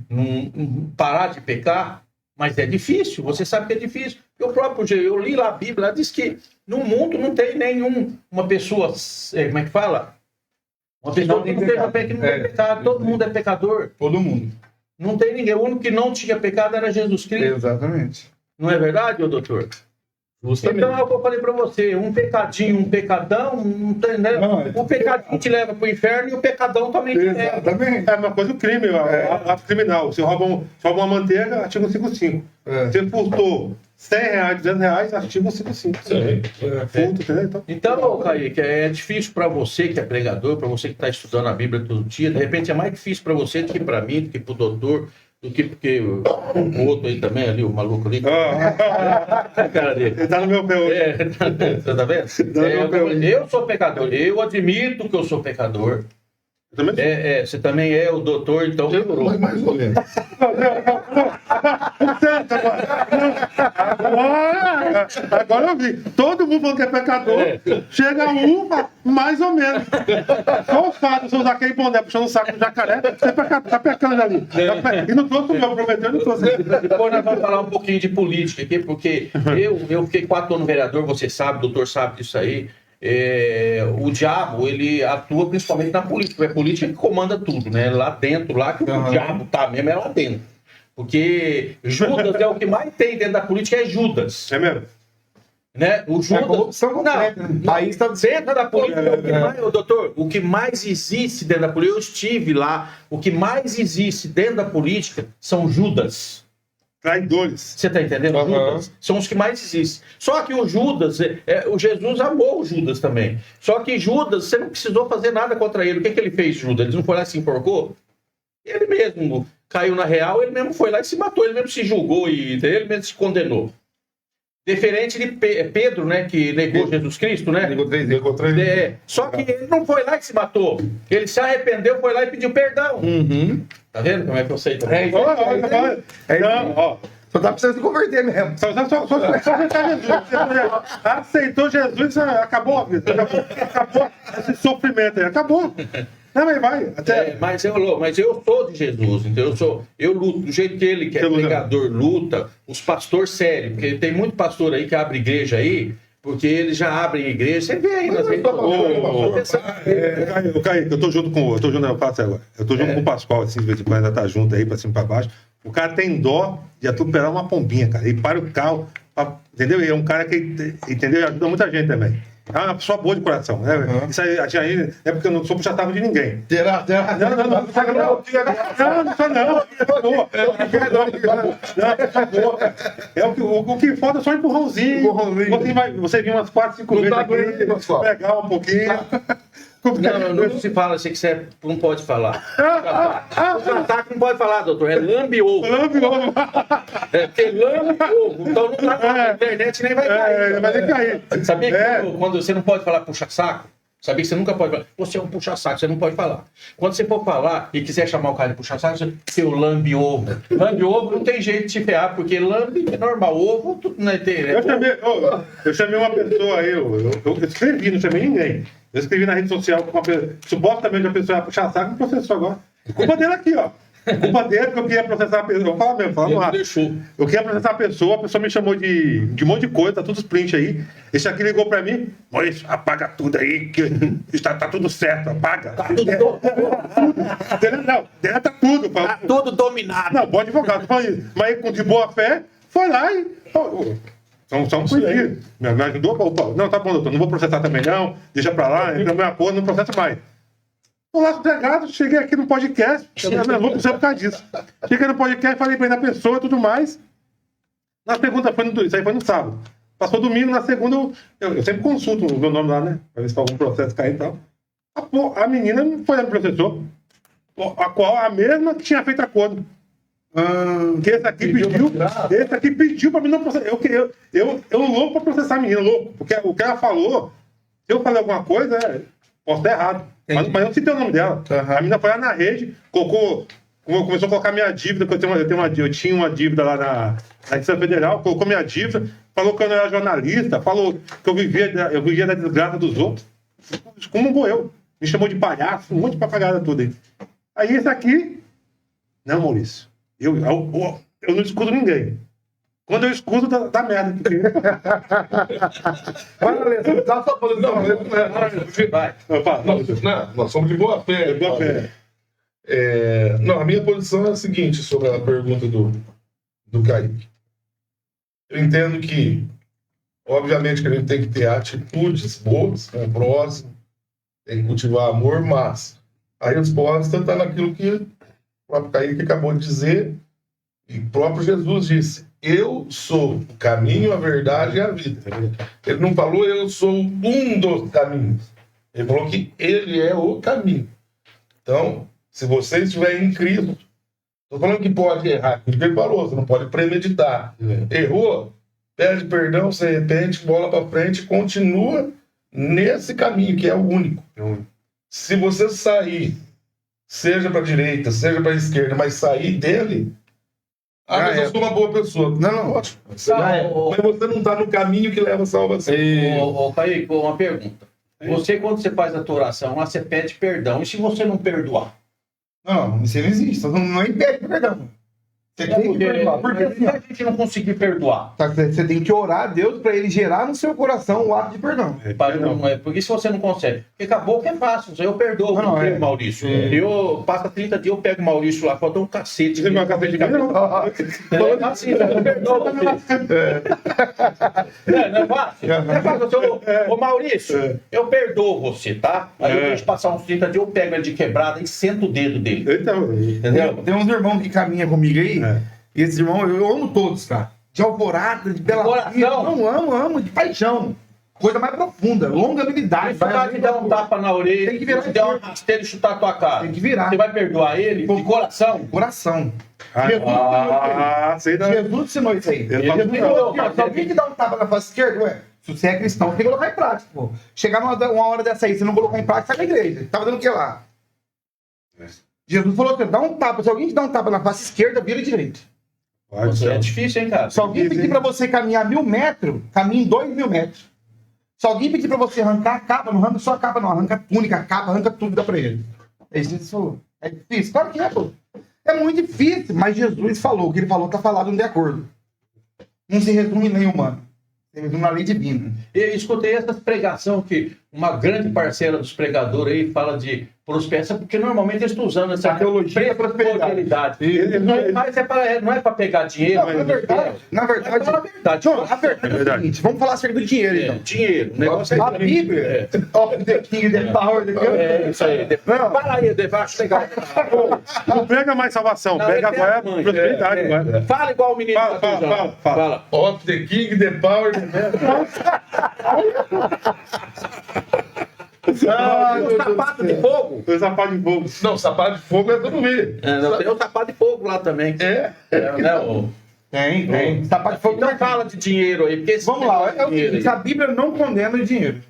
B: parar de pecar? Mas é difícil, você sabe que é difícil. Eu li lá a Bíblia, ela diz que no mundo não tem uma pessoa, como é que fala? Uma pessoa que não tem pecado. Todo mundo é pecador.
D: Todo mundo.
B: Não tem ninguém. O único que não tinha pecado era Jesus Cristo.
D: Exatamente.
B: Não é verdade, ô doutor?
C: Justamente.
B: Então é o que eu falei pra você, um pecadinho, um pecadão, não tem, né? O pecadinho te leva pro inferno e o pecadão também te leva.
D: Exatamente.
A: É uma coisa, o crime, ato criminal. Você rouba uma manteiga, artigo 155. Você furtou R$100, R$200, artigo 155. Furto, entendeu?
B: Então, Kaique, é difícil pra você que é pregador, pra você que tá estudando a Bíblia todo dia, de repente é mais difícil pra você do que pra mim, do que pro doutor, do que porque o outro aí também, ali, o maluco ali. A cara dele.
A: Ele tá no meu pé hoje.
B: Você tá vendo? Eu sou pecador. Eu admito que eu sou pecador. Você também é o doutor, então demorou.
C: Mais ou menos.
A: Agora eu vi. Todo mundo falando que é pecador. Chega um, mais ou menos. Só o fato de você usar aquele boné puxando o saco do jacaré, você tá pecando ali. E não trouxe o meu, prometeu, não trouxe.
B: Depois nós vamos falar um pouquinho de política aqui, porque eu fiquei 4 anos vereador, você sabe, o doutor sabe disso aí. O diabo, ele atua principalmente na política. É a política que comanda tudo, né? Lá dentro, lá que o diabo tá mesmo, é lá dentro. Porque Judas é o que mais tem dentro da política, é Judas.
A: É mesmo?
B: Né? O Judas...
D: corrupção completa, né? Aí está
B: dentro da política, doutor, o que mais existe dentro da política, eu estive lá, o que mais existe dentro da política são Judas.
A: Traidores.
B: Você está entendendo? Judas são os que mais existem. Só que o Judas, o Jesus amou o Judas também. Só que Judas, você não precisou fazer nada contra ele. O que ele fez, Judas? Ele não foi lá e se enforcou? Ele mesmo caiu na real, ele mesmo foi lá e se matou, ele mesmo se julgou e ele mesmo se condenou. Diferente de Pedro, né, que negou Jesus Cristo, né?
C: Negou 3 vezes.
B: Só que ele não foi lá e se matou. Ele se arrependeu, foi lá e pediu perdão. Tá vendo como é que eu sei também?
D: Só tá precisando se converter mesmo.
A: Só aceitar Jesus. Aceitou Jesus, acabou a vida. Acabou esse sofrimento aí. Acabou. Não, mas vai.
B: Mas eu sou de Jesus, então eu luto do jeito que ele, que é pregador, luta, os pastores sérios, porque tem muito pastor aí que abre igreja aí, porque eles já abrem igreja, você vê aí nas redes
A: sociais. Kaique, eu tô junto com o Pascoal, assim, de vez em quando ainda tá junto aí, pra cima e pra baixo. O cara tem dó de atropelar uma pombinha, cara. Ele para o carro, entendeu? E é um cara que, entendeu? Ajuda muita gente também. É uma pessoa boa de coração, né? Isso aí é porque eu não sou puxa-saco de ninguém. O que falta é só empurrãozinho. Você vir umas 4, 5 vezes aqui, pegar um pouquinho.
B: Não se fala, sei que você não pode falar. Puxa-saco não pode falar, doutor. É lambe-ovo. Porque lambe-ovo. Então não tá na internet, nem vai cair.
A: Vai cair.
B: Sabia que quando você não pode falar puxa-saco? Sabia que você nunca pode falar. Você é um puxa-saco, você não pode falar. Quando você for falar e quiser chamar o cara de puxa-saco, você seu lambe-ovo. Lambe-ovo não tem jeito de te ferrar, porque lambe é normal. Ovo, tudo não é ter.
A: Eu chamei uma pessoa aí, eu escrevi, não chamei ninguém. Eu escrevi na rede social com supostamente a pessoa ia puxar saco e processou agora. Culpa dele aqui, ó. Culpa dele, porque eu queria processar a pessoa. Eu falo mesmo, falando lá. Eu queria processar a pessoa me chamou de um monte de coisa, tá tudo os prints aí. Esse aqui ligou pra mim, Maurício, apaga tudo aí, que tá tudo certo, apaga.
B: Tá tudo
A: Deleta tudo.
B: Tá tudo dominado.
A: Não, bom advogado, fala isso. Mas de boa fé, foi lá e. São coisinhas. Me ajudou. Não, tá bom, doutor, não vou processar também, não. Deixa pra lá, entra no meu acordo, não processa mais. Tô lá sossegado, cheguei aqui no podcast, eu não vou por causa disso. Cheguei no podcast, falei bem da pessoa e tudo mais. Na segunda, isso aí foi no sábado. Passou domingo, na segunda, eu sempre consulto o meu nome lá, né? Pra ver se tem algum processo cair e tal. A menina foi lá me processou. A mesma que tinha feito acordo. Que esse aqui pediu pra mim não processar. Eu louco pra processar a menina, louco. Porque o que ela falou, se eu falei alguma coisa, posso estar errado. Mas eu não citei o nome dela. A menina foi lá na rede, começou a colocar minha dívida, que eu tinha uma dívida lá na Receita Federal, colocou minha dívida, falou que eu não era jornalista, falou que eu vivia da desgraça dos outros. Como vou eu? Me chamou de palhaço, um monte de papagada toda aí. Aí esse aqui, não, Maurício, eu não escuto ninguém. Quando eu escuto, dá merda.
C: Vai, Alessandro, tá só falando. Não, nós somos de boa fé. Não, a minha posição é a seguinte sobre a pergunta do Kaique. Eu entendo que, obviamente, que a gente tem que ter atitudes boas com o próximo, tem que cultivar amor, mas a resposta está naquilo que o próprio Kaique acabou de dizer e o próprio Jesus disse. Eu sou o caminho, a verdade e a vida. Ele não falou eu sou um dos caminhos. Ele falou que ele é o caminho. Então, se você estiver em Cristo, estou falando que pode errar. Porque ele falou, você não pode premeditar. Errou, pede perdão, se arrepende, bola para frente, continua nesse caminho que é o único. Se você sair, seja para a direita, seja para a esquerda, mas sair dele... eu sou uma boa pessoa. Não, ótimo. Mas você não está no caminho que leva a salvação.
B: Kaique, uma pergunta. Você, quando você faz a tua oração, lá você pede perdão. E se você não perdoar?
D: Não, isso não existe. Não impede perdão. Você tem que perdoar.
B: Porque se a gente não conseguir perdoar?
D: Você tem que orar a Deus para ele gerar no seu coração o ato de perdão.
B: Porque se você não consegue. Porque acabou que é fácil. Eu perdoo o Maurício. Eu passo 30 dias, eu pego o Maurício lá, falta um cacete.
A: Você viu uma cacete de cabelo?
B: Eu perdoo você. Não é fácil? É fácil. Ô Maurício, eu perdoo você, tá? Aí eu deixo passar uns 30 dias, eu pego ele de quebrada e sento o dedo dele.
D: Entendeu? Tem uns irmãos que caminham comigo aí. E esses irmãos, eu amo todos, cara. De alvorada, de bela vida. Não, amo, de paixão. Coisa mais profunda, longanimidade.
B: Se o cara te der um tapa na orelha,
D: tem que virar,
B: se der uma rasteira e chutar a tua cara,
D: tem que virar.
B: Você vai perdoar ele de coração?
D: Coração.
A: Jesus
D: ensinou isso aí. Se alguém te dá um tapa na face esquerda, se você é cristão, tem que colocar em prática. Pô. Chegar uma hora dessa aí, se não colocar em prática, sai da igreja. Tava dando o que lá? Jesus falou que dá um tapa. Se alguém te dá um tapa na face esquerda, vira direito.
B: É difícil, hein, cara?
D: Se alguém pedir pra você caminhar 1000 metros, caminhe 2000 metros. Se alguém pedir pra você arrancar a capa, não arranca só a capa, não. Arranca a túnica, a capa, arranca tudo, dá pra ele. É isso que Jesus falou. É difícil? Claro que é, pô. É muito difícil, mas Jesus falou. O que ele falou tá falado de acordo. Não se resume em lei humana. Se resume na lei divina.
B: Eu escutei essas pregações que uma grande parcela dos pregadores aí fala de prosperidade, porque normalmente eles estão usando essa
D: teologia da prosperidade.
B: Mas não é para pegar dinheiro.
D: Não, na verdade, a verdade é o seguinte, vamos falar acerca do dinheiro, então.
B: Dinheiro. Negócio
D: a Bíblia, of the king, the power,
B: isso aí. Fala aí, acho legal.
A: Não pega mais salvação, pega agora a prosperidade.
B: Fala igual o menino.
A: Fala.
C: Of the king, the power,
B: O sapato de fogo?
A: O sapato de fogo.
C: Não, sapato de fogo é todo mundo.
B: Tem o sapato de fogo lá também.
D: Tem. Sapato de fogo.
B: Então fala de dinheiro aí. Porque
D: vamos lá, a Bíblia não condena o dinheiro.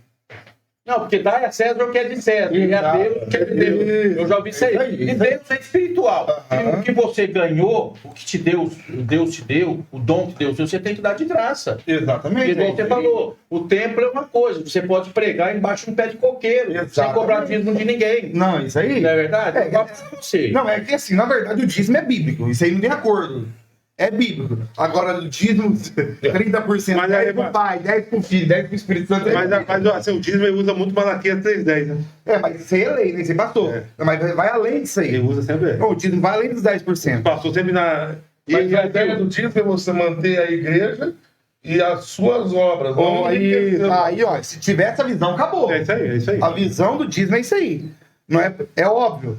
B: Não, porque dá a César o que é de César, e a Deus o que é de Deus. Eu já ouvi isso aí. E Deus é espiritual. O que você ganhou, o que Deus te deu, o dom que Deus deu, você tem que dar de graça.
D: Exatamente.
B: Igual você falou, o templo é uma coisa, você pode pregar embaixo de um pé de coqueiro, sem cobrar dízimo de ninguém.
D: Não, isso aí.
B: Não é verdade?
D: Não, é que assim, na verdade, o dízimo é bíblico. Isso aí não tem acordo. É bíblico. Agora, o dízimo, 30%,
A: mas
D: 10 pro pai, 10 pro filho, 10 pro Espírito Santo.
A: Mas assim, o dízimo ele usa muito Malaquias 3:10, né?
D: Mas isso aí é lei, né? Isso aí passou. Mas vai além disso aí.
A: Ele usa sempre.
D: O dízimo vai além dos 10%.
A: Passou sempre na.
C: Mas a ideia do dízimo é você manter a igreja e as suas obras.
D: Aí, ó, se tiver essa visão, acabou.
A: É isso aí.
D: A visão do dízimo é isso aí. Não é óbvio.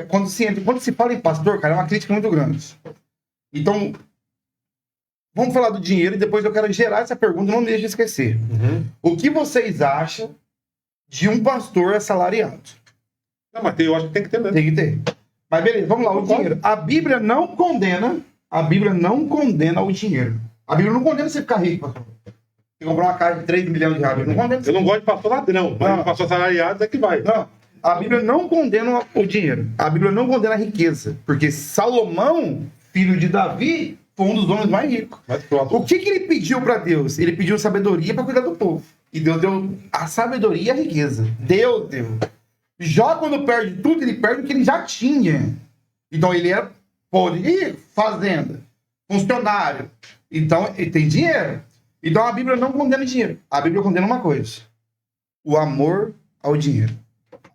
D: Quando se fala em pastor, cara, é uma crítica muito grande. Então, vamos falar do dinheiro e depois eu quero gerar essa pergunta, não deixe de esquecer. O que vocês acham de um pastor assalariado?
A: Não, mas eu acho que tem que ter mesmo.
D: Tem que ter. Mas beleza, vamos lá, o dinheiro. A Bíblia não condena o dinheiro. A Bíblia não condena você ficar rico, pastor. Você comprar uma casa de 3 milhões de reais. Não condena.
A: Eu não gosto de pastor ladrão, mas o pastor assalariado é que vai.
D: Não. A Bíblia não condena o dinheiro. A Bíblia não condena a riqueza. Porque Salomão, filho de Davi, foi um dos homens mais ricos. O que ele pediu para Deus? Ele pediu sabedoria para cuidar do povo. E Deus deu a sabedoria e a riqueza. Deus deu. Jó, quando perde tudo, ele perde o que ele já tinha. Então ele é pobre, fazenda, funcionário. Então ele tem dinheiro. Então a Bíblia não condena dinheiro. A Bíblia condena uma coisa: o amor ao dinheiro.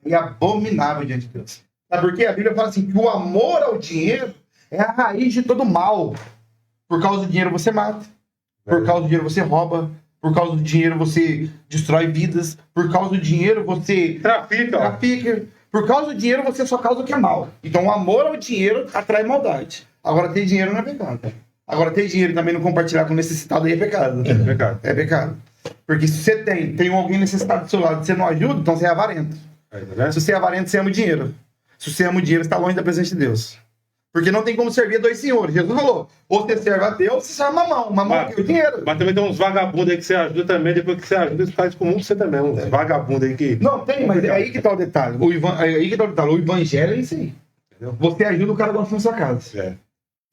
D: É abominável diante de Deus. Sabe por quê? A Bíblia fala assim, que o amor ao dinheiro é a raiz de todo mal. Por causa do dinheiro você mata. Por causa do dinheiro você rouba. Por causa do dinheiro você destrói vidas. Por causa do dinheiro você trafica. Por causa do dinheiro você só causa o que é mal. Então o amor ao dinheiro atrai maldade. Agora ter dinheiro não é pecado. Agora ter dinheiro e também não compartilhar com o necessitado aí é pecado.
A: É pecado.
D: É pecado. Porque se você tem alguém necessitado do seu lado e você não ajuda, então você é avarento. Se você é avarento, você ama o dinheiro. Se você ama o dinheiro, você está longe da presença de Deus. Porque não tem como servir a dois senhores. Jesus falou, ou você serve a Deus, ou você serve a mamão. Mamão é o dinheiro.
A: Mas também tem uns vagabundos aí que você ajuda também, depois que você ajuda, eles fazem comum com você também. Uns vagabundos aí que...
D: Não, tem, mas é aí que está o detalhe. O evangelho é isso aí. Entendeu? Você ajuda o cara que gosta na sua casa.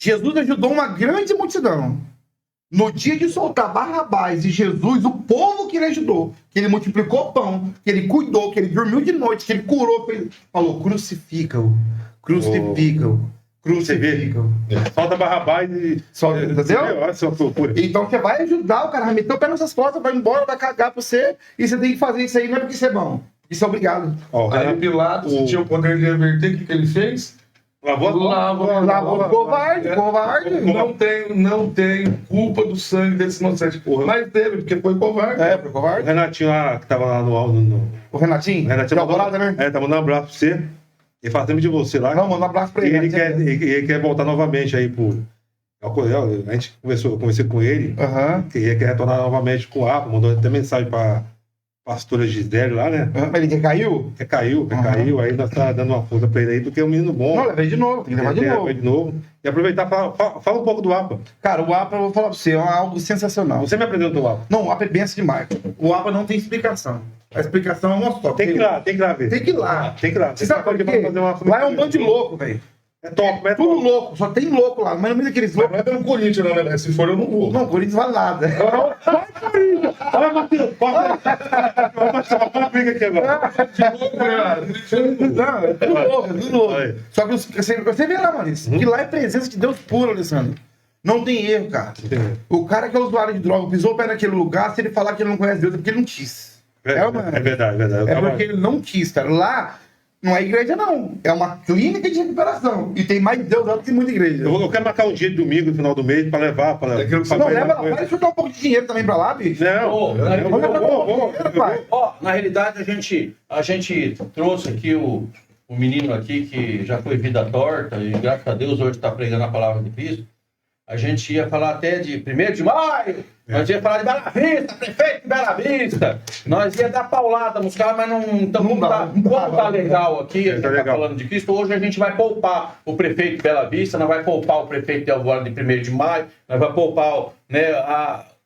D: Jesus ajudou uma grande multidão. No dia de soltar Barrabás e Jesus, o povo que ele ajudou, que ele multiplicou pão, que ele cuidou, que ele dormiu de noite, que ele curou, falou, crucifica-o, crucifica-o, crucifica-o.
A: Solta Barrabás e...
D: Entendeu?
A: Olha só que loucura.
D: Então você vai ajudar o cara, vai meter o pé nessas costas, vai embora, vai cagar pra você, e você tem que fazer isso aí, não é porque você é bom. Isso é obrigado.
C: Aí Pilatos tinha o poder de reverter, o que ele fez?
D: Lavou, covarde.
C: Não tem culpa do sangue desse inocente. Mas teve, porque foi covarde.
D: Foi covarde.
A: O Renatinho lá, que tava lá no...
D: O Renatinho?
A: De Alvorada, né? Tá mandando um abraço pra você. Ele fala sempre de você lá.
D: Não, manda um abraço pra ele.
A: Ele quer voltar novamente aí pro... A gente conversei com ele. Ele quer retornar novamente com o APA. Mandou até mensagem pra pastora Gisele lá, né?
D: Mas ele caiu?
A: Caiu. Aí nós tá dando uma força pra ele aí, porque é um menino bom.
D: Não, levei de novo. Tem que levar de novo.
A: E aproveitar, fala um pouco do APA.
D: Cara, o APA, eu vou falar pra você, é algo sensacional.
A: Você me apresentou o APA?
D: Não, o APA é benção demais. O APA não tem explicação. A explicação é uma só.
A: Tem que ir lá ver.
D: Tem que ir lá.
A: Você sabe por quê?
D: Lá é um bando de louco, velho.
A: É top,
D: tudo louco, só tem louco lá. Mas não é aqueles loucos.
C: Não é pelo Corinthians, não, né? Se for, eu não vou.
D: Não, Corinthians vale nada.
A: Vai, Corinthians! Olha, Matheus, vamos uma briga aqui agora.
D: Não, é tudo louco. Só que você vê lá, Maurício, que lá é presença de Deus puro, Alessandro. Não tem erro, cara. O cara que é usuário de droga, pisou o pé naquele lugar, se ele falar que ele não conhece Deus, é porque ele não quis.
A: É verdade.
D: É porque ele não quis, cara. Lá não é igreja, não. É uma clínica de recuperação. E tem mais Deus lá do que muita igreja.
A: Eu quero marcar um dia de domingo, no final do mês, pra levar.
D: Não, leva lá. Vai soltar um pouco de dinheiro também pra lá, bicho.
B: Na realidade, a gente trouxe aqui o menino aqui que já foi vida torta e, graças a Deus, hoje está pregando a palavra de Cristo. A gente ia falar até de 1º de maio, nós ia falar de Bela Vista, prefeito de Bela Vista. Nós ia dar paulada nos caras, mas não tá legal aqui, a gente tá falando de Cristo. Hoje a gente vai poupar o prefeito de Bela Vista, nós vai poupar o prefeito de Alvorada de 1º de maio, nós vai poupar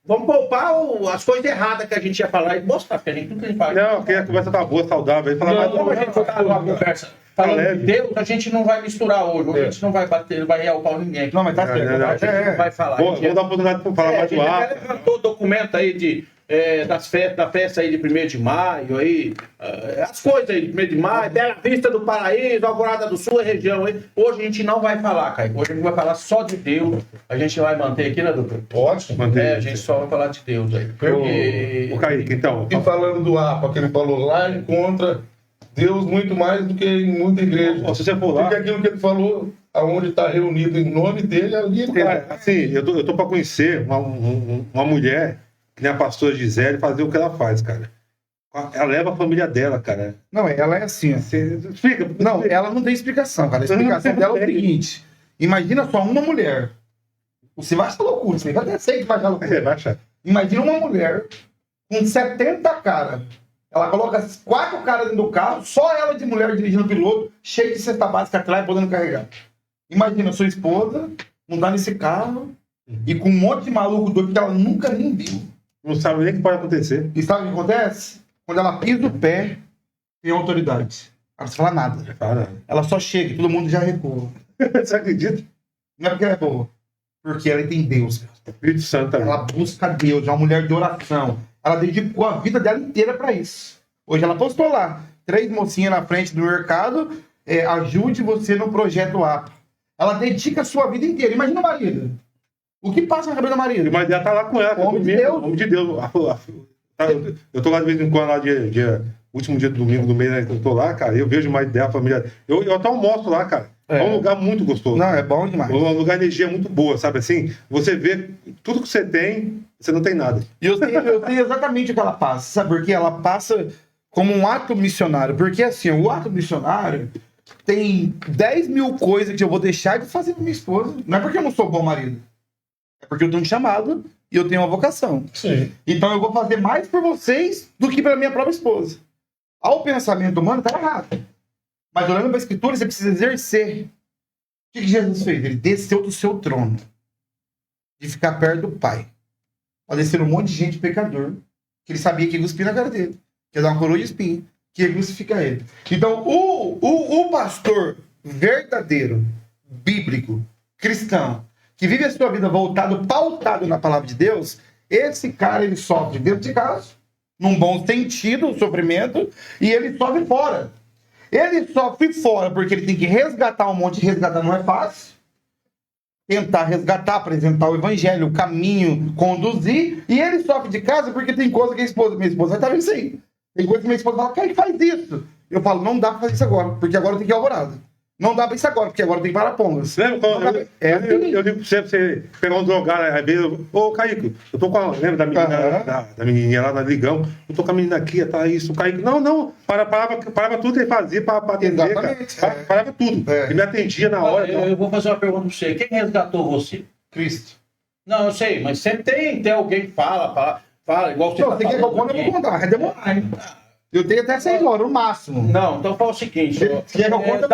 B: Vamos poupar as coisas erradas que a gente ia falar e mostrar, porque a gente não tem fala.
A: Não, que a conversa tá boa, saudável. Falar mais
B: Como a gente for dar uma conversa falando de Deus, a gente não vai misturar hoje. Hoje a gente não vai bater, não vai real o pau ninguém.
D: Não, mas tá certo.
B: A gente não vai falar.
A: Vamos dar oportunidade para falar mais do
B: ar.
A: ar.
B: A gente levantou o documento aí da festa aí de 1º de maio, aí, as coisas aí de 1º de maio, Bela Vista do Paraíso, Alvorada do Sul, a região aí. Hoje a gente não vai falar, Caio. Hoje a gente vai falar só de Deus. A gente vai manter aqui, né, doutor?
C: Pode
A: manter.
B: A gente só vai falar de Deus aí.
A: O Kaique, então.
C: E falando do APA, que ele falou lá, encontra Deus muito mais do que em muita igreja.
A: Se você for lá...
C: Porque aquilo que ele falou, aonde está reunido em nome dele, ali ele vai.
A: Assim, eu tô para conhecer uma mulher, que nem a pastora Gisele, fazer o que ela faz, cara. Ela leva a família dela, cara.
D: Não, ela é assim, ó.
A: Explica.
D: Não, ela não tem explicação, cara. A explicação dela é o seguinte: imagina só uma mulher. Você vai achar loucura, você vai até sei que vai achar loucura.
A: Vai achar.
D: Imagina uma mulher com 70 caras. Ela coloca 4 caras dentro do carro, só ela de mulher dirigindo o piloto, cheio de cesta básica atrás, podendo carregar. Imagina sua esposa montar nesse carro e com um monte de maluco doido que ela nunca nem viu.
A: Não sabe nem o que pode acontecer.
D: E sabe o que acontece? Quando ela pisa o pé, tem autoridade. Ela não fala nada. Ela só chega e todo mundo já recua.
A: Você acredita?
D: Não é porque ela é boa. Porque ela tem Deus.
A: Espírito Santo também.
D: Ela busca Deus, é uma mulher de oração. Ela dedicou a vida dela inteira para isso. Hoje ela postou lá, 3 mocinhas na frente do mercado, ajude você no projeto APA. Ela dedica a sua vida inteira. Imagina o marido. O que passa na cabeça do marido?
A: E o marido dela tá lá com ela.
D: Homem de Deus.
A: Homem de Deus. Eu tô lá de vez em quando, lá último dia do domingo do mês, né? Eu tô lá, cara, eu vejo o marido dela, a família. Eu até almoço lá, cara. É um lugar muito gostoso.
D: Não, é bom demais.
A: Um lugar de energia muito boa, sabe assim? Você vê tudo que você tem, você não tem nada.
D: E eu sei exatamente o que ela passa, sabe? Porque ela passa como um ato missionário. Porque assim, o ato missionário tem 10 mil coisas que eu vou deixar de fazer com minha esposa. Não é porque eu não sou bom marido. É porque eu tenho um chamado e eu tenho uma vocação.
C: Sim.
D: Então eu vou fazer mais por vocês do que pela minha própria esposa. Ao pensamento humano, tá errado. Mas olhando para a Escritura, você precisa exercer. O que Jesus fez? Ele desceu do seu trono. De ficar perto do Pai. Ao descer um monte de gente pecador. Que ele sabia que ia cuspir na cara dele. Que ia dar uma coroa de espinho. Que ia crucificar ele. Então, o pastor verdadeiro, bíblico, cristão, que vive a sua vida pautado na palavra de Deus, esse cara, ele sofre dentro de casa, num bom sentido, o sofrimento, e ele sofre fora. Ele sofre fora porque ele tem que resgatar um monte, resgatar não é fácil. Tentar resgatar, apresentar o evangelho, o caminho, conduzir, e ele sofre de casa porque tem coisa que minha esposa vai estar vendo isso aí. Tem coisa que minha esposa fala, Caio, faz isso. Eu falo, não dá pra fazer isso agora, porque agora eu tenho que ir Alvorada. Não dá pra isso agora, porque agora tem Parapongas.
A: Lembra quando eu digo pra você pegar um drogado, aí ô Kaique, eu tô com a. Lembra da menina, da menininha lá na Ligão? Eu tô com a menina aqui, tá isso, o Kaique. Não, parava tudo que ele fazia pra atender, cara. Parava tudo. Ele me atendia na hora.
B: Eu vou fazer uma pergunta pra você. Quem resgatou você?
D: Cristo.
B: Não, eu sei, mas sempre tem alguém que fala, igual você.
D: Não, você quer que eu conte, eu vou contar, vai demorar, hein? Eu tenho até 6 horas, no máximo.
B: Não, então fala o seguinte.
D: Quer que eu conte,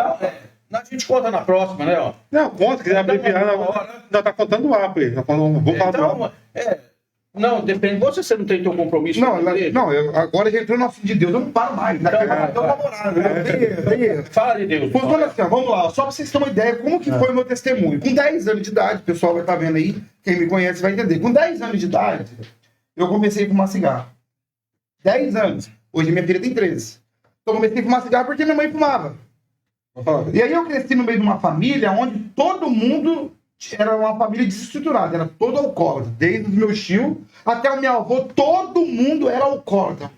B: a gente conta na próxima, né? Ó.
A: Não, conta, quiser abreviar. Não, tá contando o APA aí. Vamos falar do APA.
B: Não, depende. Você não tem teu compromisso
D: não, agora já entrou no assunto de Deus, eu não paro mais.
B: Fala de Deus.
D: Funciona assim, vamos lá, só pra vocês terem uma ideia como que foi o meu testemunho. Com 10 anos de idade, o pessoal vai estar vendo aí, quem me conhece vai entender. Com 10 anos de idade, eu comecei a fumar cigarro. 10 anos. Hoje minha filha tem 13. Então eu comecei a fumar cigarro porque minha mãe fumava. E aí eu cresci no meio de uma família onde todo mundo era uma família desestruturada, era todo alcoólatra. Desde os meus tios até o meu avô, todo mundo era alcoólatra.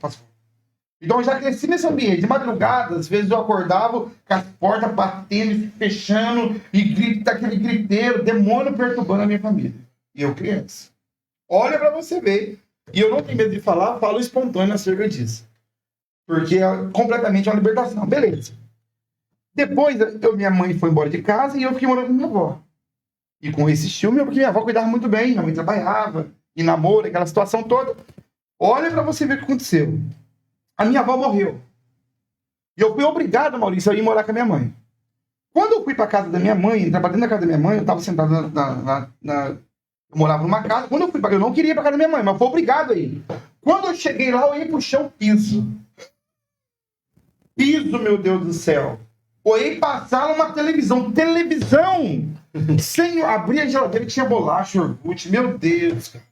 D: Então eu já cresci nesse ambiente. De madrugada, às vezes eu acordava com as portas batendo e fechando, e aquele griteiro, demônio perturbando a minha família. E eu criança. Olha pra você ver. E eu não tenho medo de falar, falo espontâneo acerca disso. Porque é completamente uma libertação. Beleza. Depois, minha mãe foi embora de casa e eu fiquei morando com minha avó. E com esse ciúme, porque minha avó cuidava muito bem, minha mãe trabalhava, e namoro, aquela situação toda. Olha pra você ver o que aconteceu. A minha avó morreu. E eu fui obrigado, Maurício, a ir morar com a minha mãe. Quando eu fui pra casa da minha mãe, trabalhando na casa da minha mãe, eu tava sentado Eu morava numa casa. Quando eu fui pra casa, eu não queria ir pra casa da minha mãe, mas fui obrigado aí. Quando eu cheguei lá, eu olhei pro chão, piso. Piso, meu Deus do céu. Olhei passar uma televisão. Televisão! Sem abrir a geladeira, tinha bolacha, iogurte. Meu Deus, cara.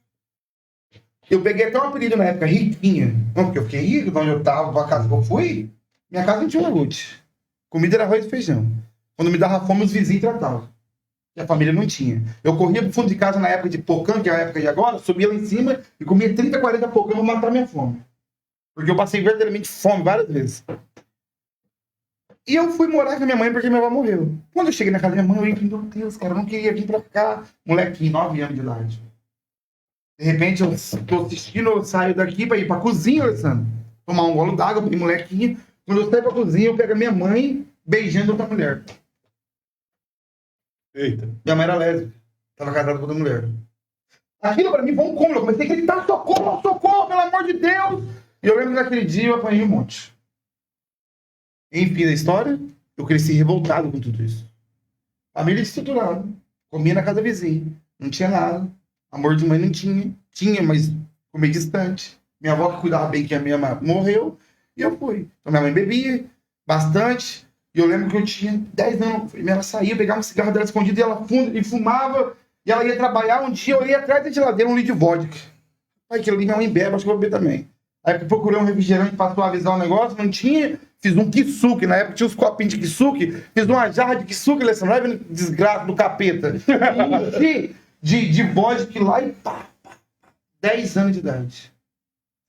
D: Eu peguei até um apelido na época, Riquinha. Não, porque eu fiquei rico, onde eu tava, pra casa que eu fui. Minha casa não tinha iogurte. Comida era arroz e feijão. Quando me dava fome, os vizinhos tratavam. E a família não tinha. Eu corria pro fundo de casa na época de pocã, que é a época de agora, subia lá em cima e comia 30, 40 pocã pra matar minha fome. Porque eu passei verdadeiramente fome várias vezes. E eu fui morar com a minha mãe porque minha avó morreu. Quando eu cheguei na casa da minha mãe, eu falei, meu Deus, cara, eu não queria vir pra cá. Molequinho, 9 anos de idade. De repente, eu tô assistindo, eu saio daqui pra ir pra cozinha, Alessandro. Tomar um golo d'água, bem molequinho. Quando eu saio pra cozinha, eu pego a minha mãe beijando outra mulher.
A: Eita.
D: Minha mãe era lésbica. Tava casada com outra mulher. Aquilo pra mim foi um cômodo. Eu comecei a gritar, socorro, socorro, pelo amor de Deus. E eu lembro que naquele dia eu apanhei um monte. Enfim da história, eu cresci revoltado com tudo isso. Família estruturada. Comia na casa vizinha. Não tinha nada. Amor de mãe não tinha. Tinha, mas comia distante. Minha avó que cuidava bem, que a minha mãe morreu. E eu fui. Então minha mãe bebia bastante. E eu lembro que eu tinha 10 anos. Ela saía, pegava um cigarro dela escondido e fumava. E ela ia trabalhar. Um dia eu ia atrás da geladeira um litro de vodka. Aí aquilo ali minha mãe bebe, acho que eu vou beber também. Aí eu procurei um refrigerante para suavizar o negócio, não tinha. Fiz um kisuke, na época tinha uns copinhos de kisuke. Fiz uma jarra de kisuke, Alessandro, não é desgraça do capeta. de vodka lá e pá. 10 anos de idade.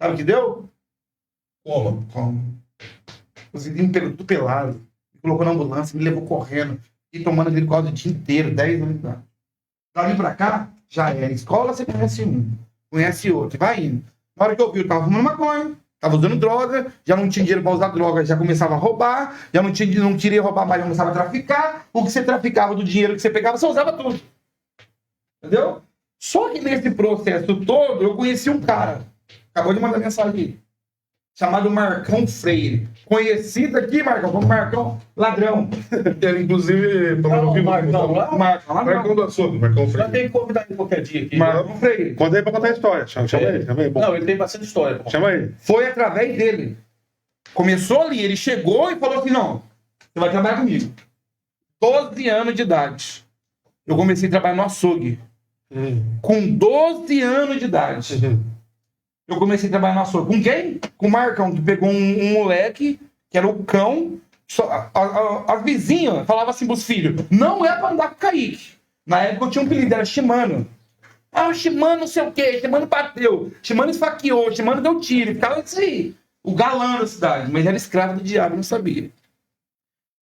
D: Sabe o que deu? Como? Os vizinhos me pegou tudo pelado. Me colocou na ambulância, me levou correndo. E tomando aquele quadro o dia inteiro, 10 anos de idade. Dali pra cá, já era. Escola, você conhece um. Conhece outro. Vai indo. Na hora que eu vi, eu tava fumando maconha. Tava usando droga. Já não tinha dinheiro pra usar droga, já começava a roubar. Já não queria roubar mais, já começava a traficar. O que você traficava do dinheiro que você pegava, você usava tudo. Entendeu? Só que nesse processo todo, eu conheci um cara. Acabou de mandar mensagem aqui. Chamado Marcão Freire. Conhecido aqui, Marcão, como Marcão Ladrão.
C: Ele, inclusive, Marcão do Açougue, Marcão Freire.
B: Já tem que convidar ele qualquer dia aqui.
D: Marcão Freire.
A: Conta aí pra contar a história. Chama ele.
B: Não, ele tem bastante história.
A: Chama ele.
D: Foi através dele. Começou ali, ele chegou e falou assim, não, você vai trabalhar comigo. 12 anos de idade. Eu comecei a trabalhar no açougue. Com 12 anos de idade. Eu comecei a trabalhar no açougue. Com quem? Com o Marcão, que pegou um moleque, que era o cão. As vizinhas falavam assim pros filhos, não é pra andar com o Kaique. Na época eu tinha um apelido, era Shimano. Ah, o Shimano não sei o quê, Shimano bateu, Shimano esfaqueou, Shimano deu tiro. Ficava assim, o galã da cidade. Mas era escravo do diabo, não sabia.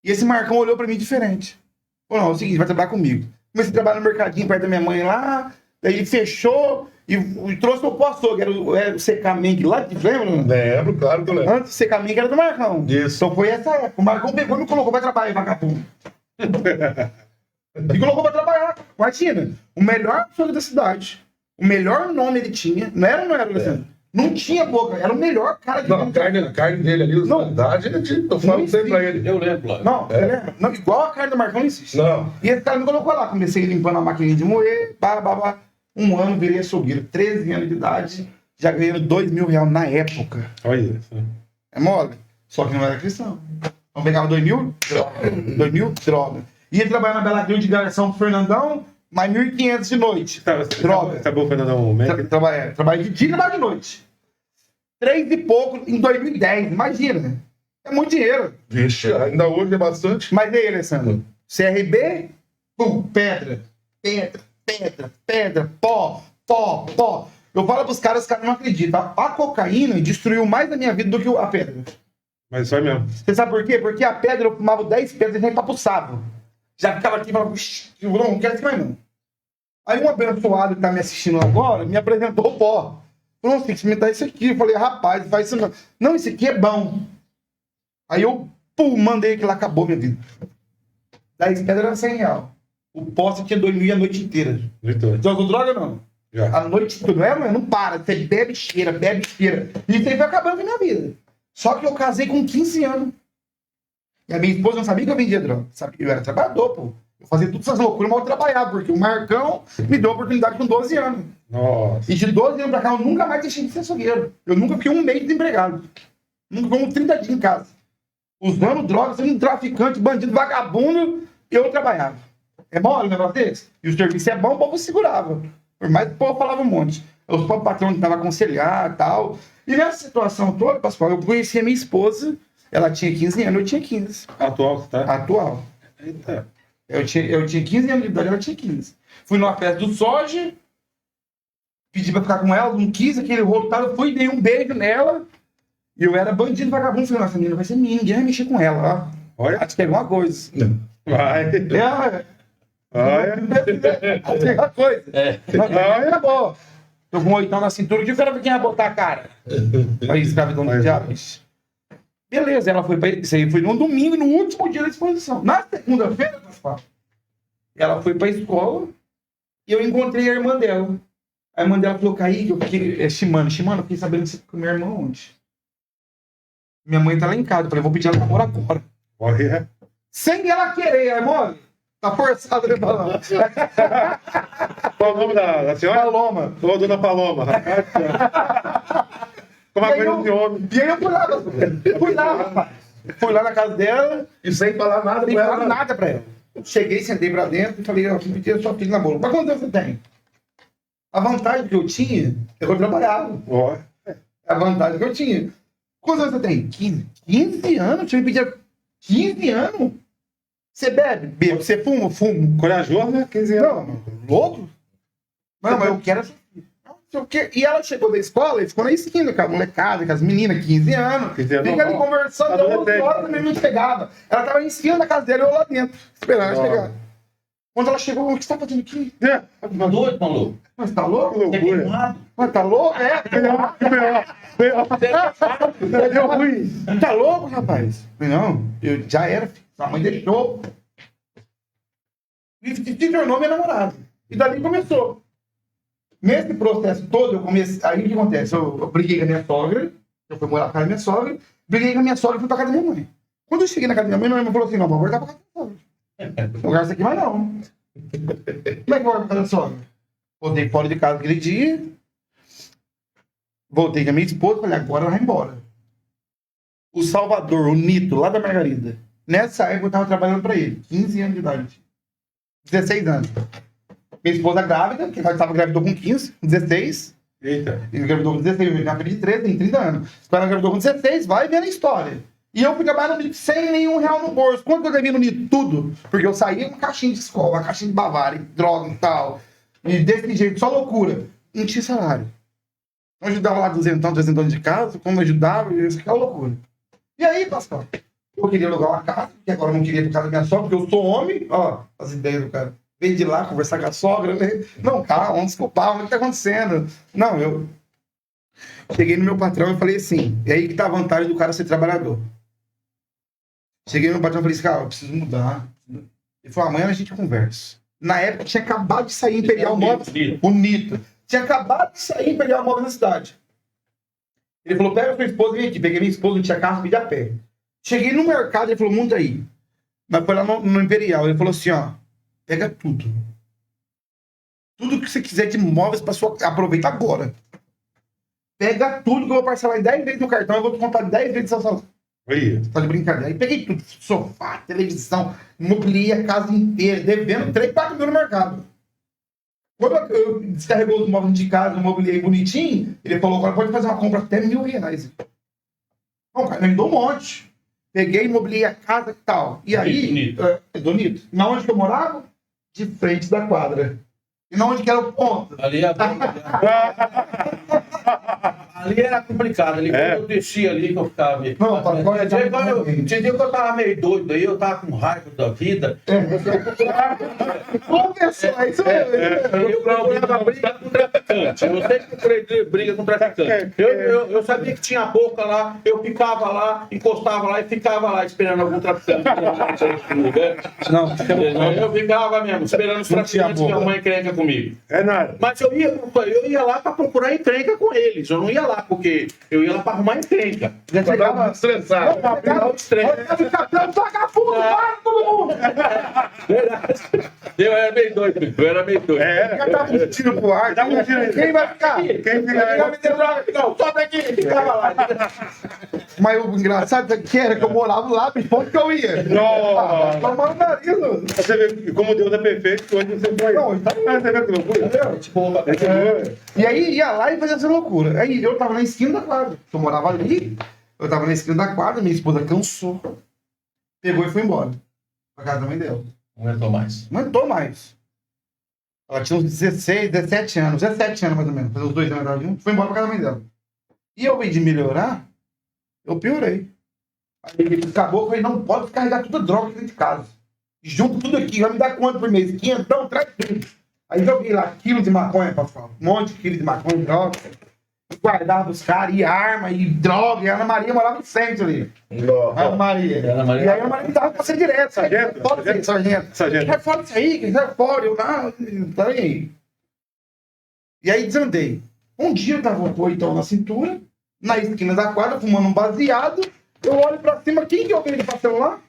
D: E esse Marcão olhou pra mim diferente. Falou, não, é o seguinte, vai trabalhar comigo. Comecei a trabalhar no mercadinho perto da minha mãe lá. Daí ele fechou e trouxe o açougue, era o CK lá, te lembra?
C: Lembro, claro que eu lembro.
D: Antes o CK era do Marcão.
C: Isso.
D: Então foi essa época. O Marcão pegou e me colocou pra trabalhar, vagabundo. Me colocou pra trabalhar. Imagina, o melhor açougue da cidade. O melhor nome ele tinha. Não era, Alessandro? Não tinha boca, era o melhor cara de
C: não, a carne dele ali, a verdade, eu falo sempre pra ele.
B: Eu lembro lá.
D: Não, você lembra? Não, igual a carne do Marcão não existe.
C: Não.
D: E esse cara me colocou lá, comecei limpando a maquininha de moer, um ano virei açougueiro, 13 anos de idade, já ganhando R$2.000 na época.
A: Olha isso.
D: É mole? Só que não era cristão. Então pegava 2.000, droga. 2.000, droga. Ia trabalhar na Bela Gil de garçom pro Fernandão, mais 1.500 de noite. Droga.
A: Tá bom, Fernandão?
D: Trabalhei de dia e trabalho de noite. 3 e pouco em 2010, imagina. É muito dinheiro.
C: Vixe, ainda hoje é bastante.
D: Mas aí, Alessandro, CRB, pum, pedra, pó. Eu falo pros caras, os caras não acreditam. A cocaína destruiu mais a minha vida do que a pedra.
A: Mas isso aí mesmo.
D: Você sabe por quê? Porque a pedra, eu fumava 10 pedras e já empapuçava. Já ficava aqui e falava, não quero isso mais não. Aí um abençoado que tá me assistindo agora me apresentou o pó. Falou, tem que experimentar isso aqui. Eu falei, rapaz, faz isso não. Não, isso aqui é bom. Aí eu, mandei aquilo lá, acabou minha vida. 10 pedras era R$100. O poste tinha 2.000 a noite inteira. Já usou droga ou não?
A: Já.
D: A noite toda, não para. Você bebe cheira. E isso aí foi acabando com a minha vida. Só que eu casei com 15 anos. E a minha esposa não sabia que eu vendia droga. Sabia? Eu era trabalhador, pô. Eu fazia todas essas loucuras, mas eu trabalhava, porque o Marcão me deu a oportunidade com 12 anos.
A: Nossa.
D: E de 12 anos pra cá, eu nunca mais deixei de ser açougueiro. Eu nunca fiquei um mês desempregado. Nunca ficou uns 30 dias em casa. Usando drogas, sendo traficante, bandido, vagabundo, eu trabalhava. É mole o negócio desse? E o serviço é bom, o povo segurava. Por mais que o povo falava um monte. Os patrões tentavam aconselhar e tal. E nessa situação toda, Pascoal, eu conheci a minha esposa. Ela tinha 15 anos, eu tinha 15.
A: Atual, tá?
D: Atual.
A: Eita.
D: Eu tinha 15 anos de idade, ela tinha 15. Fui numa festa do Soja, pedi pra ficar com ela, não quis, aquele rolo tal, fui, dei um beijo nela, e eu era bandido, vagabundo. Falei, nossa, menina vai ser minha, ninguém vai mexer com ela, ó.
A: Olha.
D: Acho que é alguma coisa.
A: Vai.
D: Olha. Acho que é alguma coisa.
A: Olha.
D: Acabou. Tô com um 8 na cintura, eu quero ver quem vai botar a cara. Aí, escravidão do diabo, bicho. Beleza, ela foi pra isso aí, foi no domingo, no último dia da exposição. Na segunda-feira, ela foi pra escola e eu encontrei a irmã dela. A irmã dela falou, Kaique, eu fiquei... Shimano, eu fiquei sabendo que você ficou com minha irmã ontem. Minha mãe tá lá em casa, eu falei, vou pedir ela namoro agora.
A: Olha.
D: Sem ela querer, irmão. Tá forçado, né, Paloma?
A: Qual o nome da senhora?
D: Paloma.
A: Ô, dona Paloma. Como a coisa de homem.
D: E aí eu fui lá, rapaz. Fui lá na casa dela.
C: E sem falar nada
D: Sem
C: pra
D: falar
C: ela.
D: nada pra ela. Cheguei, sentei pra dentro e falei, ó, que pedir a sua filha namoro. Mas quantos anos você tem? A vantagem que eu tinha é que eu trabalhava.
A: Ó.
D: A vantagem que eu tinha. Quantos anos você tem? 15. 15 anos? Você me pedia 15 anos? Você bebe? Bebo. Você fuma? Fumo.
A: Corajoso, né? 15 anos.
D: Não, louco? Não, mas eu quero essa filha. Não sei o quê. E ela chegou da escola e ficou na esquina com a molecada, com as meninas, 15 anos.
A: 15 anos,
D: Fica ali
A: não.
D: conversando,
A: Tá
D: 11 horas também não chegava. Ela tava em cima da casa dela e eu lá dentro, esperando ela chegar. Quando ela chegou, o que você tá fazendo aqui?
A: É.
B: Tá doido, maluco?
D: Mas tá louco?
A: Que loucura.
D: Mas tá louco? É.
A: Deu ruim.
D: Tá louco, rapaz? Falei, não, eu já era, filho. Sua mãe deixou. E se tornou minha namorada. E dali começou. Nesse processo todo, eu comecei. Aí o que acontece? Eu briguei com a minha sogra, eu fui morar na casa da minha sogra, briguei com a minha sogra e fui pra casa da minha mãe. Quando eu cheguei na casa da minha mãe falou assim: não, vou voltar pra casa da minha sogra. Não quero isso aqui mais não. Como é que eu vou pra casa da sogra? Voltei fora de casa aquele dia, voltei com a minha esposa, falei: agora ela vai embora. O Salvador, o Nito, lá da Margarida, nessa época eu tava trabalhando pra ele, 15 anos de idade. 16 anos. Minha esposa grávida, que nós estava grávida com 15, 16.
A: Eita.
D: Ele engravidou com 16, eu minha filha de 13, tem 30 anos. Ela engravidou com 16, vai vendo a história. E eu fui trabalhar no Nito sem nenhum real no bolso. Quanto que eu devia no Nito? Tudo. Porque eu saía com uma caixinha de escola, uma caixinha de Bavária, droga e tal. E desse jeito, só loucura. Não tinha salário. Eu ajudava lá 200, 300 de casa, como eu ajudava, isso aqui é loucura. E aí, Pascoal? Eu queria alugar uma casa, que agora eu não queria ir pra casa da minha sogra, porque eu sou homem. Ó, as ideias do cara. Veio de lá conversar com a sogra, né? Não, calma, desculpa, o que tá acontecendo? Não, eu cheguei no meu patrão e falei assim, é aí que tá a vantagem do cara ser trabalhador. Cheguei no meu patrão e falei assim, cara, eu preciso mudar. Ele falou, amanhã a gente conversa. Na época tinha acabado de sair Imperial Móveis. Bonito. Tinha acabado de sair Imperial Móveis na cidade. Ele falou, pega a sua esposa e vem aqui. Peguei minha esposa, não tinha carro, vim a pé. Cheguei no mercado, ele falou, monta aí. Mas foi lá no Imperial. Ele falou assim, ó, pega tudo. Tudo que você quiser de móveis para sua... Aproveita agora. Pega tudo que eu vou parcelar em 10 vezes no cartão, eu vou te comprar 10 vezes no seu salão.
A: Aí.
D: Tá de brincadeira. Aí peguei tudo. Sofá, televisão, mobiliei a casa inteira, devendo 3, 4 mil no mercado. Quando eu descarregou os móveis de casa, eu mobiliei bonitinho, ele falou, agora pode fazer uma compra até R$1.000. Não, cara, me ajudou um monte. Peguei, mobiliei a casa e tal. E aí... Bonito. Na onde que eu morava? De frente da quadra. E na onde que era o ponto?
B: Ali ali era complicado. Ali quando eu descia ali que eu ficava.
D: Não, agora já...
B: Tinha dia que eu tava meio doido aí, eu tava com raiva da vida.
D: Conversou, é isso mesmo.
B: Eu procurava briga com traficante. Eu sempre procurei briga com traficante. Eu sabia que tinha boca lá, eu ficava lá, encostava lá e ficava lá esperando algum traficante.
D: Não,
B: eu ficava mesmo, esperando os traficantes que arrumar encrenca comigo.
A: É nada.
B: Mas eu ia lá pra procurar encrenca com eles. Eu não ia lá lá, porque eu ia lá pra arrumar encrenca.
D: Já chegava
C: estressado.
D: Olha, capitão, vagabundo, para todo mundo!
B: Eu era meio doido,
D: Já tava um tiro pro ar. Quem vai ficar? Quem vai me ter droga? Não, sobe aqui. Ficava lá. Mas o engraçado que era que eu morava lá, bicho, onde que eu ia?
A: Nossa.
D: Tomando nariz.
A: Você vê como Deus é perfeito, que hoje você foi.
D: Não, tá aí.
A: Você vê que loucura?
D: E aí ia lá e fazia essa loucura. Aí eu tava na esquina da quadra. Eu morava ali, eu tava na esquina da quadra, minha esposa cansou. Pegou e foi embora. Pra casa da mãe dela.
B: Não aguentou mais.
D: Não aguentou mais. Ela tinha uns 16, 17 anos. 17 anos mais ou menos. Fazer uns 2 anos ela junto. Foi embora pra casa da mãe dela. E eu, ao invés de melhorar, eu piorei. Aí acabou, eu falei, não pode carregar toda droga aqui dentro de casa. Junto tudo aqui, vai me dar quanto por mês? 500, então traz tudo. Aí joguei lá quilo de maconha, pastor. Um monte de quilo de maconha, droga. Guardava os caras, e arma, e droga. E a Ana Maria morava em frente ali. Ana Maria. E aí a Ana Maria me dava pra ser direto.
A: Sargento?
D: Sargento. Sai fora disso aí, sai fora. Eu, não, tá aí. E aí desandei. Um dia eu tava com o oitão na cintura, na esquina da quadra, fumando um baseado. Eu olho pra cima, quem que eu vejo pra celular?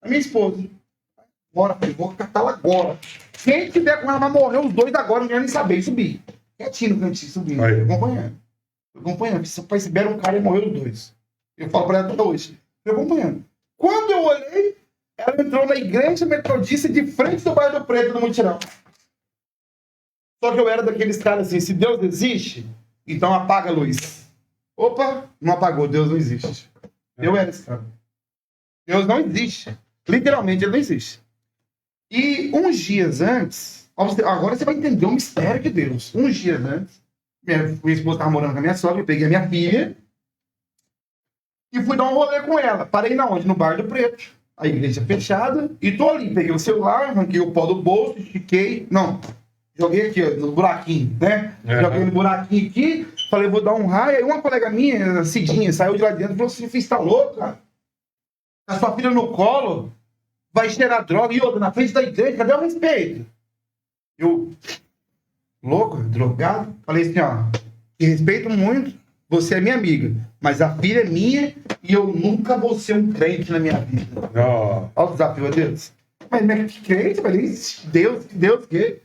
D: A minha esposa. Bora, falei, vou catar ela agora. Quem tiver com ela vai morrer os dois agora, não quero nem saber. E subi. Quietinho no cantinho, subindo.
A: Aí.
D: Acompanhando. Acompanhando. Se o pai libera um cara e morreu os dois. Eu falo pra ela até hoje. Eu acompanhando. Quando eu olhei, ela entrou na igreja metodista de frente do bairro do Preto, no Mutirão. Só que eu era daqueles caras assim, se Deus existe, então apaga a luz. Opa, não apagou, Deus não existe. Eu era esse cara. Deus não existe. Literalmente, ele não existe. E uns dias antes, agora você vai entender o mistério de Deus. Uns dias antes, minha esposa estava morando com a minha sogra, eu peguei a minha filha e fui dar um rolê com ela. Parei na onde? No Bar do Preto. A igreja fechada. E tô ali, peguei o celular, arranquei o pó do bolso, estiquei. Não, joguei aqui, ó, no buraquinho, né? Joguei no buraquinho aqui, falei, vou dar um raio. Aí uma colega minha, a Cidinha, saiu de lá dentro e falou assim, filho, tá louco, cara? A sua filha no colo, vai cheirar droga. E outra, na frente da igreja, cadê o respeito? Eu, louco, drogado, falei assim, ó, te respeito muito, você é minha amiga, mas a filha é minha e eu nunca vou ser um crente na minha vida.
A: Oh.
D: Olha o desafio a Deus. Mas que crente? Falei, Deus que?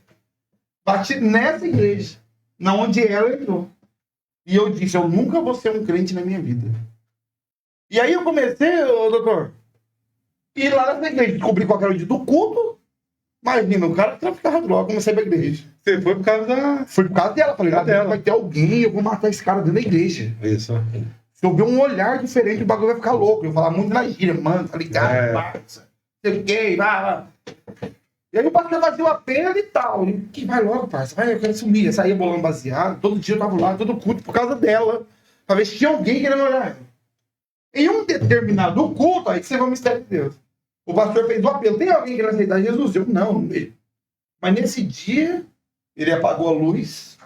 D: Bati nessa igreja, na onde ela entrou. E eu disse, eu nunca vou ser um crente na minha vida. E aí eu comecei, doutor, ir lá nessa igreja, descobri qual era o dia do culto. Imagina, o cara traficava droga, comecei pra igreja.
A: Você foi por causa da...
D: Foi por causa dela. Falei, dela. Vai ter alguém, eu vou matar esse cara dentro da igreja.
A: Isso.
D: Se eu ver um olhar diferente, o bagulho vai ficar louco. Eu falar muito na gíria, mano, tá ligado? Parça, sei o quê, vai. E aí o pastor fazia o apelo e tal. E, que vai logo, parça, vai, eu quero sumir. Eu saía bolando baseado, todo dia eu tava lá, todo culto, por causa dela. Pra ver se tinha alguém querendo olhar. Em um determinado culto, aí que você vai o mistério de Deus. O pastor fez o apelo. Tem alguém querendo aceitar Jesus? Eu não. Mas nesse dia, ele apagou a luz,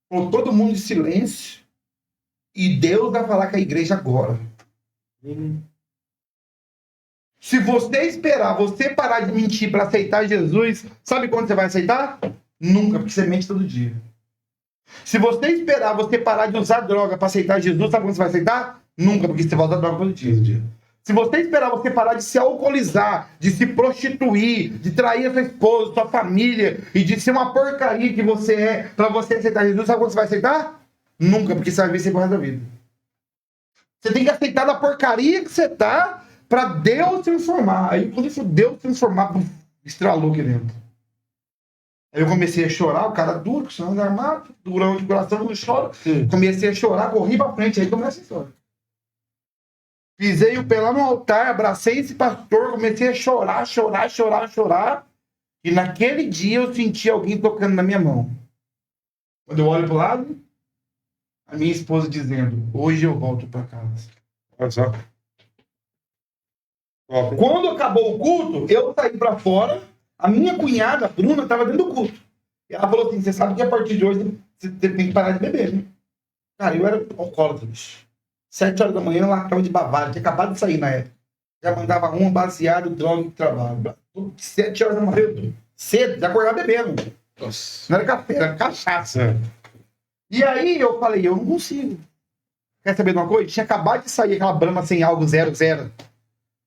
D: falou todo mundo em silêncio, e Deus vai falar com a igreja agora. Se você esperar, você parar de mentir para aceitar Jesus, sabe quando você vai aceitar? Nunca, porque você mente todo dia. Se você esperar, você parar de usar droga para aceitar Jesus, sabe quando você vai aceitar? Nunca, porque você vai usar droga todo dia. Se você esperar você parar de se alcoolizar, de se prostituir, de trair a sua esposa, sua família, e de ser uma porcaria que você é, para você aceitar Jesus, sabe quando você vai aceitar? Nunca, porque você vai ver isso pro resto da vida. Você tem que aceitar da porcaria que você tá, para Deus transformar. Aí quando isso Deus transformar, estralou aqui dentro. Aí eu comecei a chorar, o cara duro, com o sangue armado, durão de coração, não chora. Comecei a chorar, corri pra frente, aí começa a história. Pisei o pé lá no altar, abracei esse pastor, comecei a chorar. E naquele dia eu senti alguém tocando na minha mão. Quando eu olho pro lado, a minha esposa dizendo, hoje eu volto pra casa.
A: Olha só.
D: Quando acabou o culto, eu saí pra fora, a minha cunhada, a Bruna, estava dentro do culto. E ela falou assim, você sabe que a partir de hoje você tem que parar de beber, né? Cara, eu era alcoólatra, bicho. 7 horas da manhã, eu largava de Bavária, tinha acabado de sair na época. Já mandava uma baseado, droga e trabalho. 7 horas da manhã, cedo, já acordava bebendo. Nossa. Não era café, era cachaça. E aí eu falei, eu não consigo. Quer saber de uma coisa? Tinha acabado de sair aquela Brahma sem álcool 00.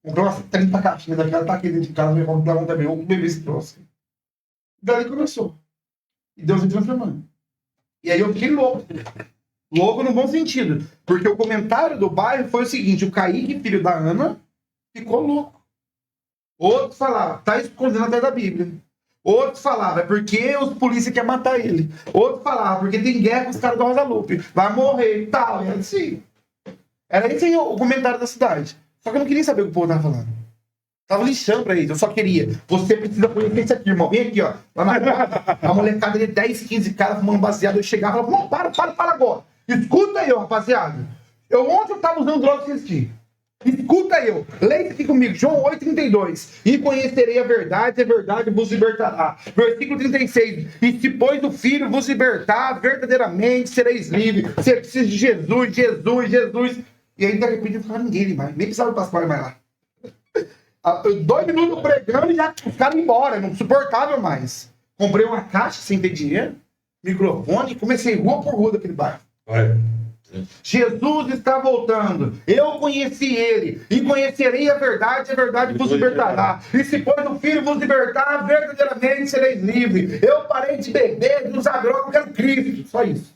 D: Comprou umas 30 caixinhas daquela, tá aqui dentro de casa, meu irmão também, eu bebi esse troço. Daí começou. E Deus me transformando. E aí eu fiquei louco. Louco no bom sentido. Porque o comentário do bairro foi o seguinte, o Kaique, filho da Ana, ficou louco. Outros falavam, tá escondendo atrás da Bíblia. Outros falavam, é porque os polícias querem matar ele. Outros falavam, porque tem guerra com os caras do Rosa Lupe. Vai morrer e tal. E era assim. Era esse aí o comentário da cidade. Só que eu não queria saber o que o povo tava falando. Tava lixando pra eles. Eu só queria. Você precisa conhecer isso aqui, irmão. Vem aqui, ó. Lá na casa, a molecada de 10, 15 caras fumando baseado. Eu chegava e falava, não, para agora. Escuta aí, ó, rapaziada. Ontem eu tava usando droga sem assistir. Escuta eu, leia aqui comigo, João 8,32. E conhecerei a verdade vos libertará. Versículo 36. E se pois o Filho vos libertar, verdadeiramente sereis livres. Você precisa de Jesus. E aí, de repente, não ficava ninguém mais. Nem precisava do pastor mais lá. 2 minutos pregando e já os caras embora. Não suportável mais. Comprei uma caixa sem ter dinheiro, microfone, e comecei rua por rua daquele bairro. Jesus está voltando. Eu conheci ele. E conhecerei a verdade vos libertará. E se pois o Filho vos libertar, verdadeiramente sereis livres. Eu parei de beber, de usar droga, eu quero Cristo. Só isso.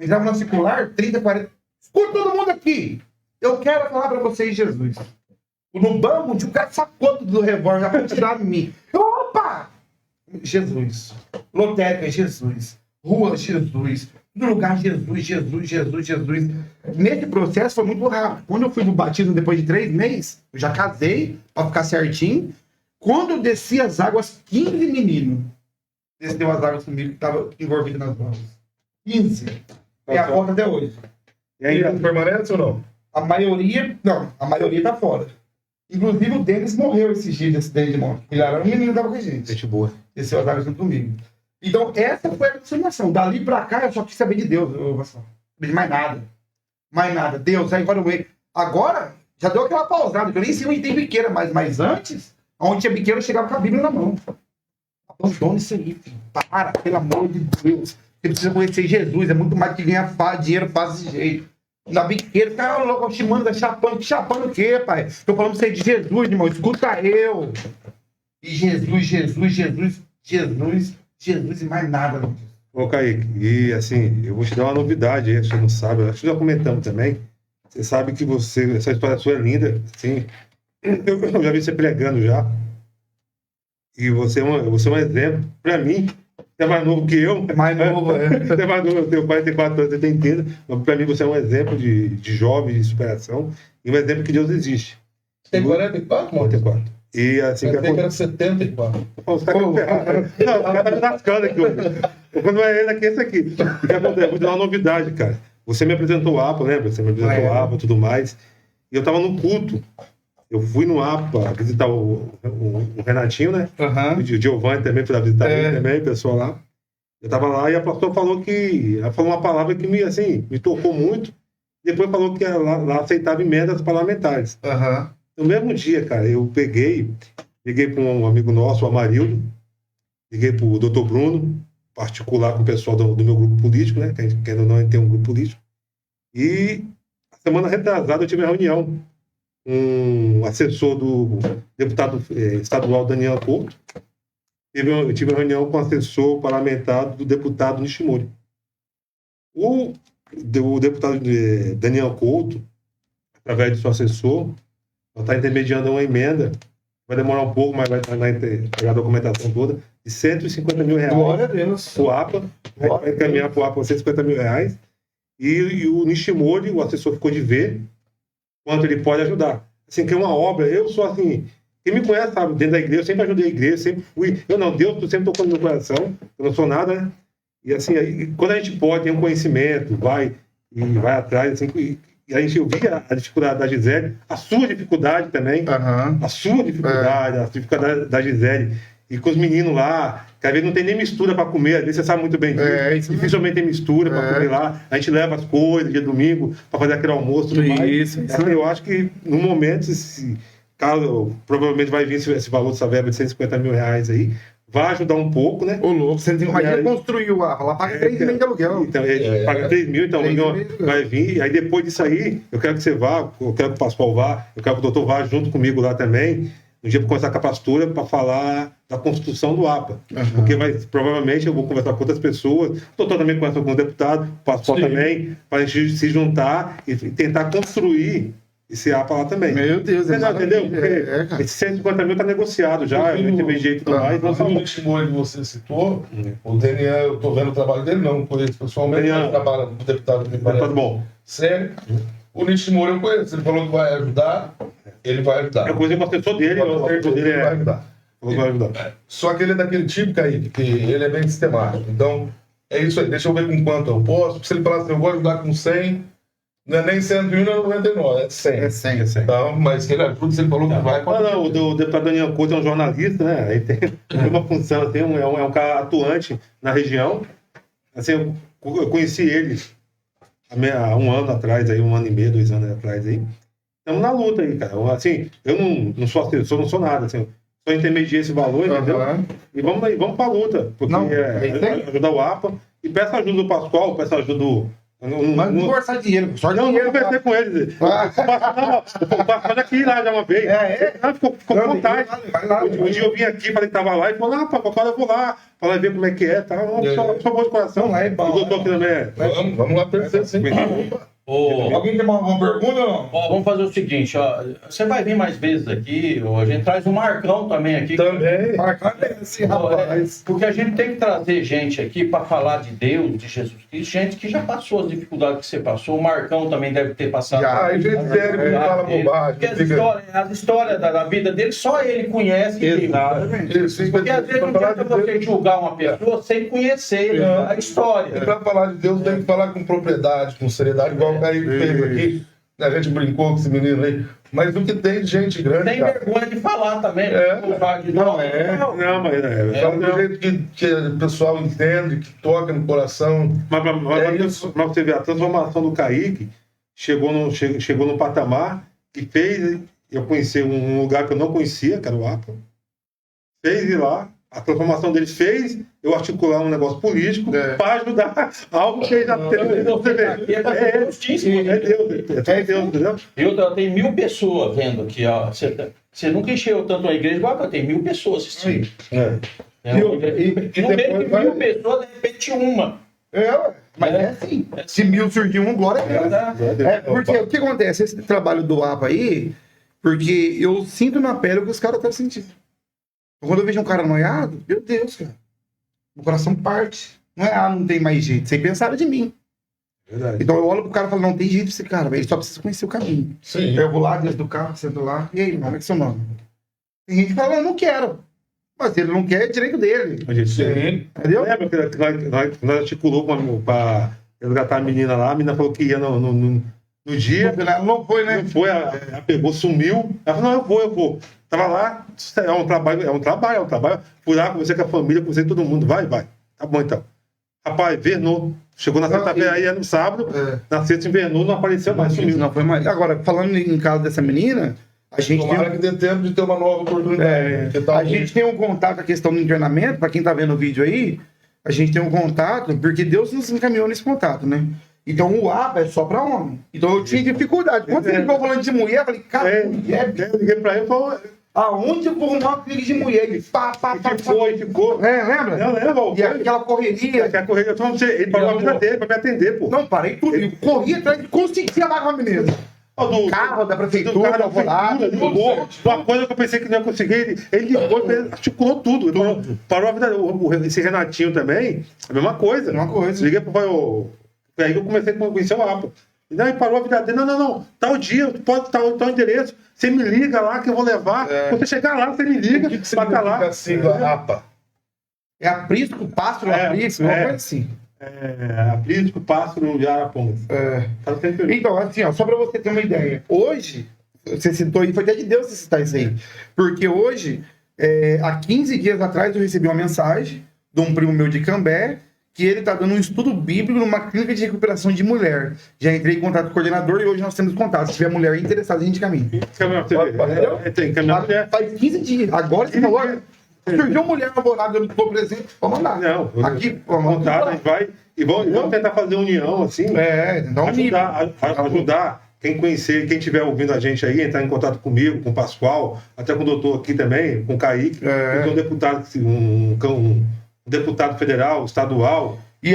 D: Entrava no circular, 30, 40. Escuta todo mundo aqui. Eu quero falar para vocês Jesus. No banco, o cara sacou do revólver, já foi tirar de mim. Opa! Jesus. Lotérica, Jesus. Rua, Jesus. No lugar, Jesus. Nesse processo foi muito rápido. Quando eu fui no batismo depois de 3 meses, eu já casei para ficar certinho. Quando eu desci as águas, 15 meninos desceu as águas comigo que estavam envolvidos nas drogas. 15. É a conta até hoje.
C: E ainda permanece ou não?
D: A maioria tá fora. Inclusive o Denis morreu esses dias de acidente de moto. Ele era um menino que estava com a gente.
A: Gente boa.
D: Desceu as águas junto comigo. Então, essa foi a transformação. Dali pra cá, eu só quis saber de Deus. Não sabia de mais nada. Mais nada. Deus, aí agora eu... Agora, já deu aquela pausada, que eu nem sei onde tem biqueira mais. Mas antes, onde tinha biqueira, eu chegava com a Bíblia na mão. Abandona isso aí, filho. Para, pelo amor de Deus. Você precisa conhecer Jesus. É muito mais que ganhar dinheiro fácil desse jeito. Na biqueira, cara, louco, chimando, tá chapando. Que chapando o quê, pai? Tô falando pra você de Jesus, irmão. Escuta eu. E Jesus e mais nada, não.
A: Ô, Kaique, e assim, eu vou te dar uma novidade aí, você não sabe, acho que já comentamos também. Você sabe que essa história sua é linda, assim. Eu já vi você pregando já. E você é um exemplo. Pra mim, você é mais novo que eu.
D: Mais novo, é.
A: Você é mais novo, eu tenho 44 anos, você tem 30. Mas pra mim, você é um exemplo de jovem, de superação. E um exemplo que Deus existe.
C: Você tem 44, mano?
A: 44. E assim
C: eu que era 74.
A: Os caras estão ferrados. Não, os caras estão me lascando aqui. Quando é ele aqui, esse aqui. O que acontece? Vou te dar uma novidade, cara. Você me apresentou o APA, lembra? Você me apresentou o APA e tudo mais. E eu tava no culto. Eu fui no APA visitar o Renatinho, né?
D: Uhum.
A: O Giovanni também, fui lá visitar ele também, o pessoal lá. Eu tava lá e a pastora falou ela falou uma palavra que me tocou muito. Depois falou que lá aceitava emendas parlamentares.
D: Aham.
A: No mesmo dia, cara, eu liguei para um amigo nosso, o Amarildo, liguei para o Dr. Bruno, particular com o pessoal do meu grupo político, né? Que ainda não tem um grupo político. E a semana retrasada eu tive uma reunião com um assessor do deputado estadual Daniel Couto. Eu tive uma reunião com o assessor parlamentar do deputado Nishimori. O deputado Daniel Couto, através de seu assessor, está intermediando uma emenda, vai demorar um pouco, mas vai pegar a documentação toda, de R$150 mil.
D: Glória a Deus.
A: O APA, vai encaminhar para o APA R$150 mil. E o Nishimori, o assessor, ficou de ver quanto ele pode ajudar. Assim, que é uma obra, eu sou assim, quem me conhece, sabe, dentro da igreja, eu sempre ajudei a igreja, sempre fui, Deus sempre tocou no meu coração, eu não sou nada, né? E assim, quando a gente pode, tem um conhecimento, vai atrás, assim, e a gente ouvia a dificuldade da Gisele, a sua dificuldade também, a sua dificuldade, a dificuldade da Gisele, e com os meninos lá, que às vezes não tem nem mistura para comer, às vezes você sabe muito bem disso, dificilmente tem mistura para comer lá, a gente leva as coisas dia domingo para fazer aquele almoço, tudo mais. Assim, eu acho que no momento, caso provavelmente vai vir esse valor dessa verba de R$150 mil aí, vai ajudar um pouco, né?
D: Ô, louco, você não imagina construir o APA, lá paga 3,5 de aluguel.
A: Então, ele paga 3 mil, então vai vir. Aí depois disso aí, eu quero que você vá, eu quero que o Pascoal vá, eu quero que o doutor vá junto comigo lá também, um dia para conversar com a pastora para falar da construção do APA. Porque provavelmente eu vou conversar com outras pessoas, o doutor também conversa com o deputado, o Pascoal também, para a gente se juntar e tentar construir esse APA lá também.
D: Meu Deus,
A: entendeu? Porque esse 150 mil está negociado já, eu intermediei e tudo mais.
C: Mas o Nishimori que você citou, o Daniel, eu estou vendo o trabalho dele, não conheço pessoalmente, ele trabalha com o deputado, me parece.
A: Bom.
C: Sério. O Nishimori eu conheço, ele falou que vai ajudar, ele vai ajudar.
A: Eu conheço o assessor dele,
C: ele vai ajudar.
A: Vai ajudar.
C: Só que ele é daquele tipo, Kaique, que ele é bem sistemático. Então, é isso aí, deixa eu ver com quanto eu posso. Se ele falar assim, eu vou ajudar com 100, não é nem 101, nem 99, é 100.
D: É 100, é 100.
C: Então, mas que ele ajuda, se ele falou que vai...
A: O deputado Daniel Couto é um jornalista, né? Ele tem uma função, assim, é um cara atuante na região. Assim, eu conheci ele há um ano atrás, aí, 1 ano e meio, 2 anos atrás. Aí. Estamos na luta aí, cara. Assim, eu não sou assessor, não sou nada. Assim, só intermediei esse valor, entendeu? E vamos para a luta. Porque ajudar o APA. E peço ajuda do Pascoal, peço ajuda do...
D: Mas não forçar dinheiro, só
A: não,
D: dinheiro.
A: Não conversei com ele. O Pascoal já quis ir lá já uma vez. Ficou com vontade. Um dia eu vim aqui, falei que tava lá, e falou, agora eu vou lá, para ver como é que é. Tá? Só bom de coração.
D: Lá é bom.
A: O doutor aqui também é.
C: Vamos lá, perfeito, sim.
D: Alguém tem uma pergunta ou não?
B: Vamos fazer o seguinte, ó. Você vai vir mais vezes aqui, a gente traz o Marcão também aqui.
C: Também.
D: Marcão é assim, rapaz.
B: Porque a gente tem que trazer gente aqui para falar de Deus, de Jesus Cristo, gente que já passou as dificuldades que você passou. O Marcão também deve ter passado.
C: Aí gente sério que fala bobagem.
B: Porque as histórias da vida dele, só ele conhece. Porque às vezes não adianta você julgar uma pessoa sem conhecer a história.
C: E para falar de Deus, tem que falar com propriedade, com seriedade, igual o cara fez aqui. A gente brincou com esse menino aí. Mas o que tem de gente grande.
B: Tem vergonha de falar também.
A: Não, mas
C: do jeito que o pessoal entende, que toca no coração.
A: Mas você vê, a transformação do Kaique chegou no patamar e fez eu conhecer um lugar que eu não conhecia, que era o APA. Fez ir lá. A transformação deles fez eu articular um negócio político para ajudar algo que já teve. Você vê. É Deus, entendeu?
B: Eu tenho 1000 pessoas vendo aqui, ó. Você nunca encheu tanto a igreja, igual que eu tenho 1000 pessoas assistindo. E no meio de 1000 pessoas, de repente, uma.
D: Mas é assim. Se 1000 surgiu um, glória a Deus. Porque o que acontece? Esse trabalho do APA aí, porque eu sinto na pele o que os caras estão sentindo. Quando eu vejo um cara noiado, meu Deus, cara. O coração parte. Não é, não tem mais jeito. Vocês pensaram de mim.
A: Verdade.
D: Então eu olho pro cara e falo, não tem jeito pra esse cara, ele só precisa conhecer o caminho.
C: Sim.
D: Eu vou lá dentro do carro, sento lá. E aí, irmão, como é que é seu nome? Tem gente que fala, eu não quero. Mas ele não quer, é direito dele. Entendeu?
A: Lembra que nós articulou para resgatar a menina lá, a menina falou que ia no dia.
D: Ela não foi, né?
A: Não foi, ela pegou, sumiu. Ela falou, não, eu vou. Tava lá, é um trabalho. Fui lá, conversei com a família, conversei com todo mundo. Vai. Tá bom, então. Rapaz, invernou. Chegou na sexta-feira, aí no sábado, na sexta invernou, não apareceu mais, sumiu.
D: Não foi mais. Agora, falando em caso dessa menina, a gente
C: tomara que dê tempo de ter uma nova oportunidade.
D: A gente tem um contato com a questão do internamento, para quem tá vendo o vídeo aí, a gente tem um contato, porque Deus nos encaminhou nesse contato, né? Então o APA é só pra homem. Então eu tinha dificuldade. Quando você ficou falando de mulher, eu falei, cara,
A: eu liguei pra ele e falou...
D: Aonde eu vou arrumar uma clínica de mulher? Ele
A: ficou.
D: Lembra?
A: Eu lembro.
D: E aquela correria.
A: Ele parou a vida dele pra me atender, pô.
D: Não, parei tudo. Eu corri atrás de conseguir a vaga menina. Do carro da prefeitura,
A: uma coisa que eu pensei que não ia conseguir, ele ligou, articulou tudo. Parou a vida. Esse Renatinho também, a mesma coisa. Liguei pro pai, aí eu comecei a conhecer o APA. E daí parou a vida dele. Não. Tal dia, pode tal endereço. Você me liga lá que eu vou levar. Quando você chegar lá, você me liga.
C: O que significa lá. A sigla APA?
D: É aprisco, pássaro, aprisco, uma coisa assim.
A: Aprisco, pássaro de Arapongas.
D: Então, assim, ó, só pra você ter uma ideia. Hoje, você citou aí, foi até de Deus você citar isso aí. Porque hoje, há 15 dias atrás, eu recebi uma mensagem de um primo meu de Cambé, que ele está dando um estudo bíblico numa clínica de recuperação de mulher. Já entrei em contato com o coordenador e hoje nós temos contato. Se tiver mulher interessada, a gente caminha.
A: Tem caminhão mulher.
D: Faz 15 dias. Agora você falou. Surgiu uma mulher Alvorada, eu não estou presente, vamos mandar.
A: Não,
D: aqui, vamos
A: contato, a gente vai e vamos tentar fazer união, assim.
D: Então
A: Ajudar quem conhecer, quem estiver ouvindo a gente aí, entrar em contato comigo, com o Pascoal, até com o doutor aqui também, com o Kaique, que é um deputado, um deputado federal, estadual. E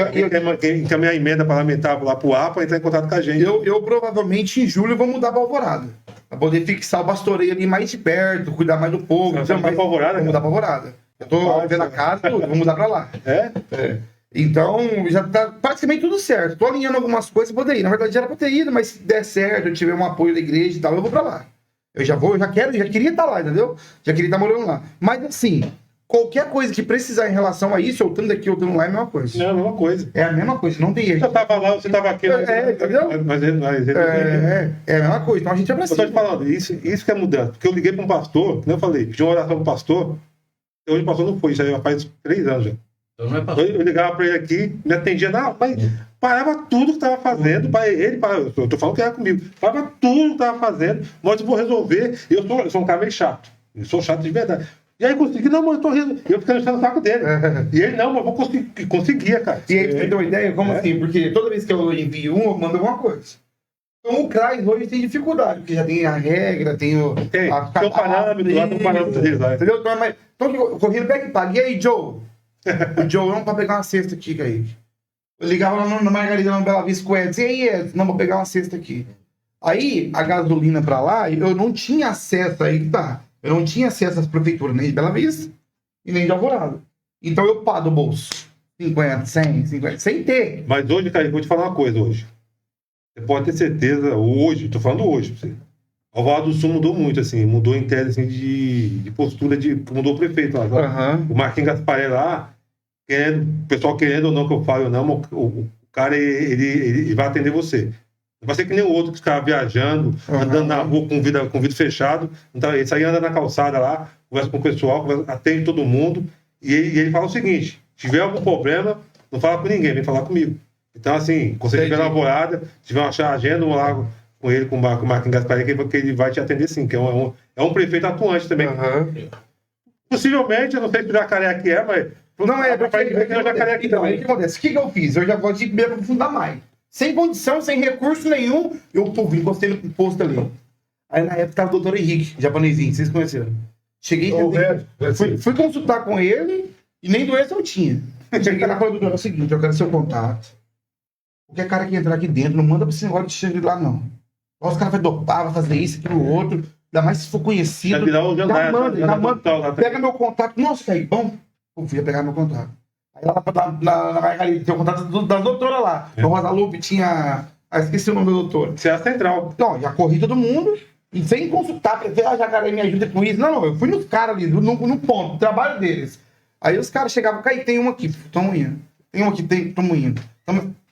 A: quem encaminhar a emenda parlamentar lá para o APA, entrar em contato com a gente.
D: Eu provavelmente em julho vou mudar para Alvorada. Para poder fixar o pastoreio ali mais de perto, cuidar mais do povo.
A: Você vai para Alvorada?
D: Vou mudar para Alvorada. Eu tô vendo a casa, vou mudar para lá. Então, já tá praticamente tudo certo. Tô alinhando algumas coisas pra poder ir. Na verdade, já era pra ter ido, mas se der certo, eu tiver um apoio da igreja e tal, eu vou pra lá. Eu já queria estar lá, entendeu? Já queria estar morando lá. Mas assim, qualquer coisa que precisar em relação a isso, eu estando aqui, eu estando lá, é a mesma coisa.
A: É a mesma coisa.
D: É a mesma coisa, não tem jeito.
A: Eu tava lá, você tava aqui.
D: Entendeu? É a mesma coisa. Então a gente é pra cima.
A: Eu tô te falando, isso que é mudança. Porque eu liguei pra um pastor, como eu falei, pedi uma oração pro pastor, hoje o pastor não foi, isso aí já faz 3 anos já. Eu ligava para ele aqui, me atendia, mas parava tudo que estava fazendo, eu tô falando que era comigo, parava tudo que estava fazendo, mas eu vou resolver, eu sou um cara meio chato, eu sou chato de verdade. E aí consegui, não, mas eu tô resolvendo, eu ficando no saco dele. E ele, não, mas eu vou conseguir, conseguia, cara.
D: E aí, você deu uma ideia? Como assim? Porque toda vez que eu envio eu mando alguma coisa. Então o CRAS hoje tem dificuldade, porque já tem a regra, tem o
A: parâmetro, lá tem o parâmetro deles lá.
D: Entendeu? Então eu corri no back pague. E aí, Joe? O Joe, não, pra pegar uma cesta aqui, Kaique. Eu ligava lá na Margarida, na Bela Vista com o Edson. E aí, Edson? Não, vou pegar uma cesta aqui. Aí, a gasolina pra lá, eu não tinha acesso aí, tá? Eu não tinha acesso às prefeituras, nem de Bela Vista e nem de Alvorada. Então eu pago do bolso. 50, 100, 50, sem ter.
A: Mas hoje, Kaique, vou te falar uma coisa hoje. Você pode ter certeza, hoje, tô falando hoje pra você. Alvorada do Sul mudou muito, assim, mudou em tese assim, de postura, mudou o prefeito lá. O Marquinhos Gasparelli lá, o pessoal querendo ou não que eu fale ou não, o cara, ele vai atender você. Não vai ser que nem o outro que ficava viajando, andando na rua com o vidro fechado. Então, ele sai anda na calçada lá, conversa com o pessoal, atende todo mundo, e ele fala o seguinte: se tiver algum problema, não fala com ninguém, vem falar comigo. Então, assim, quando você estiver na Alvorada, se tiver uma agenda, vamos lá com ele, com o Marquinhos Gasparelli, que ele vai te atender sim, que é um prefeito atuante também. Possivelmente, eu não sei se o Jacaré aqui mas...
D: Não é, porque o Jacaré aqui não. Aí o que acontece? O que eu fiz? Eu já vou de primeiro aprofundar mais. Sem condição, sem recurso nenhum, eu encostei no posto ali. Aí na época tava o doutor Henrique, japonesinho, vocês conheceram. Cheguei, fui consultar com ele e nem doença eu tinha. Cheguei lá e falei, doutor, é o seguinte, eu quero seu contato. Qualquer cara que entrar aqui dentro, não manda pra esse negócio de Shangri-La, não. Os caras vão dopar, vai fazer isso, aquilo, outro. Ainda mais se for conhecido. Já manda. Pega meu contato. Nossa, Kaique, bom. Eu fui pegar meu contato. Aí lá na Margarida, tem o contato da doutora lá. O Rosalupe tinha... esqueci o nome da doutora.
A: Você é a central.
D: Não, já corri todo mundo. E sem consultar, pra ver, Jacaré me ajuda com isso. Não, eu fui nos caras ali, no ponto, no trabalho deles. Aí os caras chegavam, Kaique, tem um aqui, tamo indo. Tem um aqui, tamo indo.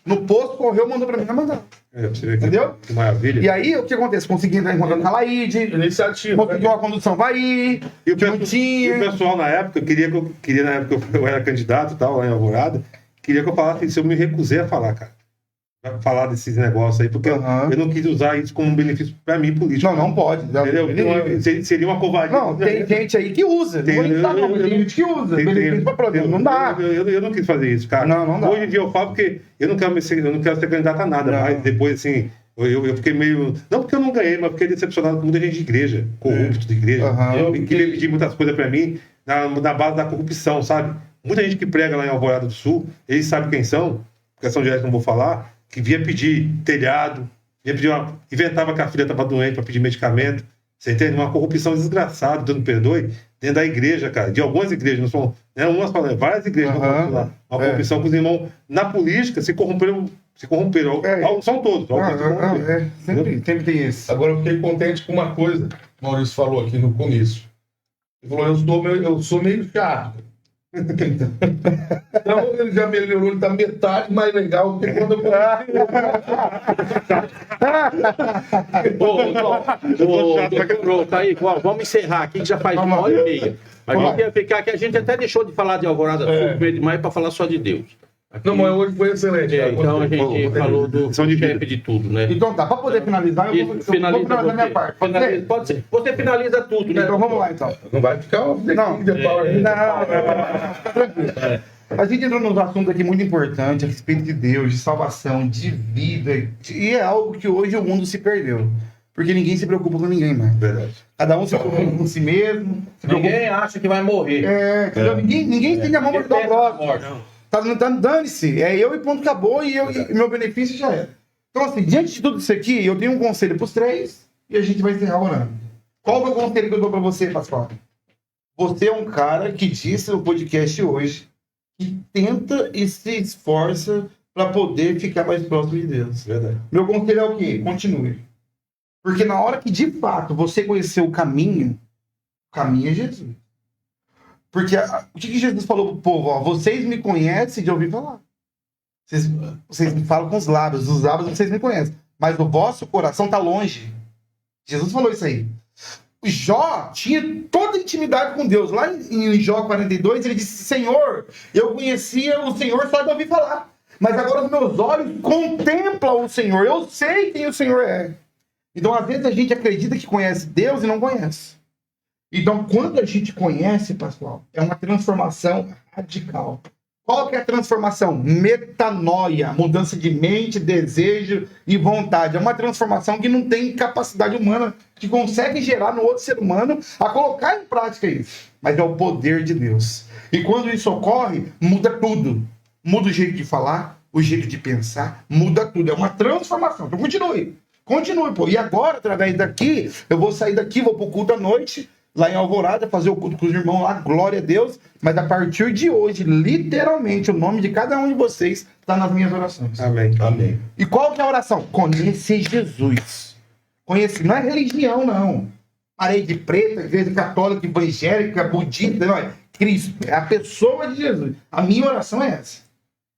D: No posto, correu, mandou pra mim, vai mandar. Entendeu?
A: Que maravilha.
D: E aí, o que acontece? Consegui entrar em contato com a Laíde,
C: iniciativa.
D: consegui uma condução, vai ir.
A: E o pessoal, na época, na época eu era candidato e tal, lá em Alvorada, queria que eu falasse isso. Eu me recusei a falar, cara. Falar desses negócios aí, porque eu não quis usar isso como um benefício pra mim político.
D: Não pode.
A: Entendeu? Seria uma covardia.
D: Não, tem gente aí que usa. Tem gente que usa. Benefício pra produto. Não dá.
A: Eu não quis fazer isso, cara.
D: Não dá.
A: Hoje em dia eu falo porque eu não quero ser candidato a nada, mas depois, assim, eu fiquei meio... Não porque eu não ganhei, mas porque decepcionado com muita gente de igreja, corrupto de igreja. Que veio pedir muitas coisas pra mim na base da corrupção, sabe? Muita gente que prega lá em Alvorada do Sul, eles sabem quem são, questão direta não vou falar, que vinha pedir telhado, inventava que a filha estava doente para pedir medicamento. Você entende? Uma corrupção desgraçada, Deus me perdoe, dentro da igreja, cara. De algumas igrejas, não são umas falando, várias igrejas. Lá. Uma corrupção que os irmãos, na política, se corromperam. São todos.
D: Sempre tem isso.
C: Agora, eu fiquei contente com uma coisa que o Maurício falou aqui no começo. Ele falou, eu sou meio chato. Então ele já melhorou, ele tá metade mais legal do que quando eu
B: comecei. Kaique, vamos encerrar aqui, que já faz 1h30. Mas vamos ficar que a gente até deixou de falar de Alvorada Sul demais para falar só de Deus. Aqui.
C: Não, mas hoje foi excelente.
B: Então a gente falou do chefe de tudo, né?
D: Então tá, para poder finalizar, eu vou finalizar a minha parte.
B: Pode ser. Você finaliza tudo, né?
D: Então vamos lá, então.
C: Não vai ficar
D: Não, fica tranquilo. A gente entrou nos assuntos aqui muito importantes a respeito de Deus, de salvação, de vida. E é algo que hoje o mundo se perdeu. Porque ninguém se preocupa com ninguém, mano.
A: Verdade.
D: Cada um se preocupa com si mesmo.
B: Ninguém acha que vai morrer.
D: Ninguém tem a mão para ajudar o próximo. Tá dane-se. É eu e ponto, acabou. E meu benefício já era. Então, assim, diante de tudo isso aqui, eu tenho um conselho para os três e a gente vai encerrar orando. Qual é o conselho que eu dou para você, Pascoal? Você é um cara que disse no podcast hoje que tenta e se esforça para poder ficar mais próximo de Deus.
A: Verdade.
D: Meu conselho é o quê? Continue. Porque na hora que de fato você conhecer o caminho é Jesus. Porque o que Jesus falou pro povo? Ó, vocês me conhecem de ouvir falar. Vocês me falam com os lábios vocês me conhecem. Mas o vosso coração está longe. Jesus falou isso aí. Jó tinha toda a intimidade com Deus. Lá em Jó 42, ele disse: Senhor, eu conhecia o Senhor só de ouvir falar. Mas agora os meus olhos contemplam o Senhor. Eu sei quem o Senhor é. Então, às vezes, a gente acredita que conhece Deus e não conhece. Então, quando a gente conhece, pessoal, é uma transformação radical. Qual que é a transformação? Metanoia, mudança de mente, desejo e vontade. É uma transformação que não tem capacidade humana, que consegue gerar no outro ser humano a colocar em prática isso. Mas é o poder de Deus. E quando isso ocorre, muda tudo. Muda o jeito de falar, o jeito de pensar, muda tudo. É uma transformação. Então, continue, pô. E agora, através daqui, eu vou sair daqui, vou pro culto à noite, lá em Alvorada, fazer o culto com os irmãos lá, glória a Deus. Mas a partir de hoje, literalmente, o nome de cada um de vocês está nas minhas orações.
A: Amém. Amém.
D: E qual que é a oração? Conhecer Jesus. Conhecer. Não é religião, não. Parede preta, igreja católica, evangélica, budista, não é. Cristo. É a pessoa de Jesus. A minha oração é essa.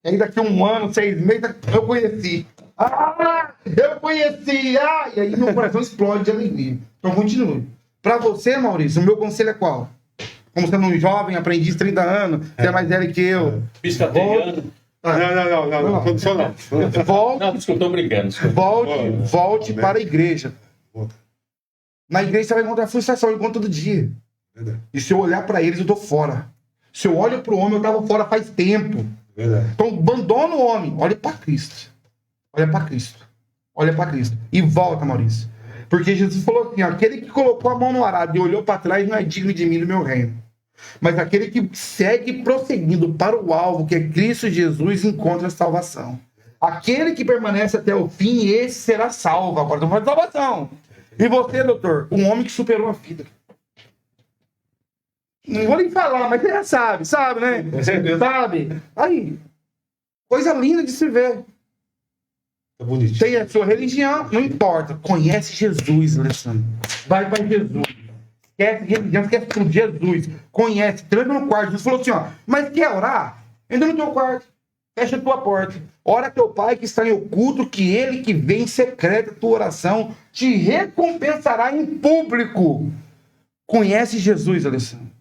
D: E aí daqui a 1 ano, 6 meses, eu conheci. Eu conheci. E aí meu coração explode de alegria. Então continue. Para você, Maurício, o meu conselho é qual? Como sendo um jovem, aprendiz, 30 anos, você é mais velho que eu.
B: Piscateriano.
A: Não.
D: Volte.
B: Não, desculpa, tô brincando.
D: Volte para a igreja. Na igreja você vai encontrar frustração, eu encontro todo dia.
A: Verdade.
D: E se eu olhar para eles, eu tô fora. Se eu olho para o homem, eu tava fora faz tempo.
A: Verdade.
D: Então, abandona o homem. Olha para Cristo. Olha para Cristo. Olha para Cristo. E volta, Maurício. Porque Jesus falou assim, ó, aquele que colocou a mão no arado e olhou para trás não é digno de mim, do meu reino. Mas aquele que segue prosseguindo para o alvo, que é Cristo Jesus, encontra a salvação. Aquele que permanece até o fim, esse será salvo. Agora estamos falando de salvação. E você, doutor? Um homem que superou a vida. Não vou nem falar, mas você já sabe, né? Sabe? Aí, coisa linda de se ver.
A: Tá bonitinho.
D: Tem a sua religião, não importa. Conhece Jesus, Alessandro. Vai para Jesus. Esquece religião, esquece tudo. Jesus. Conhece. Tranca no quarto. Jesus falou assim, ó. Mas quer orar? Entra no teu quarto. Fecha a tua porta. Ora teu pai que está em oculto, que ele que vem em secreto a tua oração te recompensará em público. Conhece Jesus, Alessandro.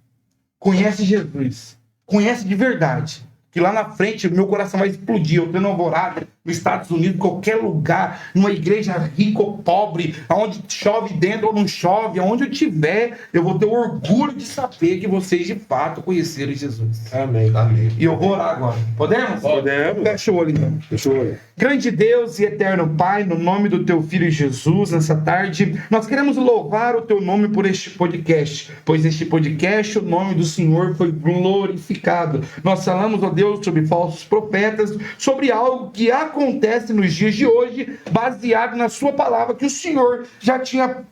D: Conhece Jesus. Conhece de verdade. Que lá na frente meu coração vai explodir. Eu tendo Alvorada, nos Estados Unidos, em qualquer lugar, numa igreja rica ou pobre, aonde chove dentro ou não chove, aonde eu estiver, eu vou ter o orgulho de saber que vocês de fato conheceram Jesus.
A: Amém.
D: E eu vou orar agora. Podemos?
A: Podemos.
D: Fecha o olho então.
A: Fecha o olho.
D: Grande Deus e eterno Pai, no nome do teu Filho Jesus, nessa tarde, nós queremos louvar o teu nome por este podcast, pois este podcast, o nome do Senhor foi glorificado. Nós falamos, ó Deus, sobre falsos profetas, sobre algo que acontece nos dias de hoje, baseado na sua palavra, que o Senhor já tinha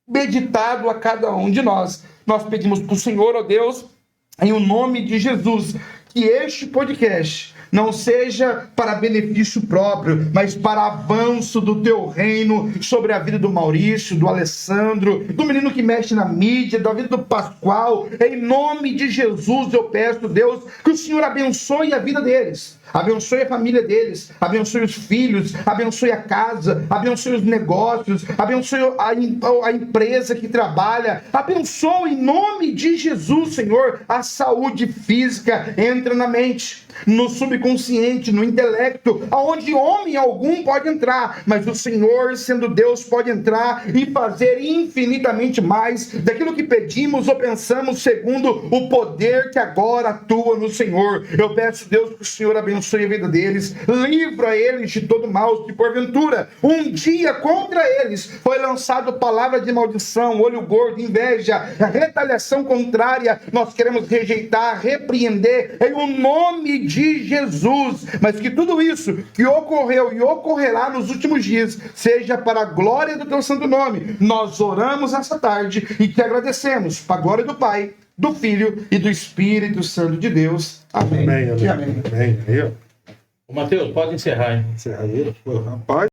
D: premeditado a cada um de nós. Nós pedimos para o Senhor, ó Deus, em o nome de Jesus, que este podcast não seja para benefício próprio, mas para avanço do teu reino sobre a vida do Maurício, do Alessandro, do menino que mexe na mídia, da vida do Pascoal. Em nome de Jesus eu peço, Deus, que o Senhor abençoe a vida deles. abençoe a família deles, abençoe os filhos, abençoe a casa, abençoe os negócios, abençoe a empresa que trabalha, abençoe em nome de Jesus, Senhor, a saúde física entra na mente, no subconsciente, no intelecto, aonde homem algum pode entrar, mas o Senhor, sendo Deus, pode entrar e fazer infinitamente mais daquilo que pedimos ou pensamos, segundo o poder que agora atua no Senhor. Eu peço, Deus, que o Senhor abençoe a vida deles, livra eles de todo mal, que porventura um dia contra eles foi lançado palavra de maldição, olho gordo, inveja, retaliação contrária, nós queremos rejeitar, repreender em o nome de Jesus, mas que tudo isso que ocorreu e ocorrerá nos últimos dias seja para a glória do teu santo nome. Nós oramos essa tarde e te agradecemos para a glória do Pai, do Filho e do Espírito Santo de Deus. Amém.
A: Amém.
D: Amém.
A: Amém.
B: Ô, Mateus, pode encerrar, hein?
A: Encerra aí. Rapaz.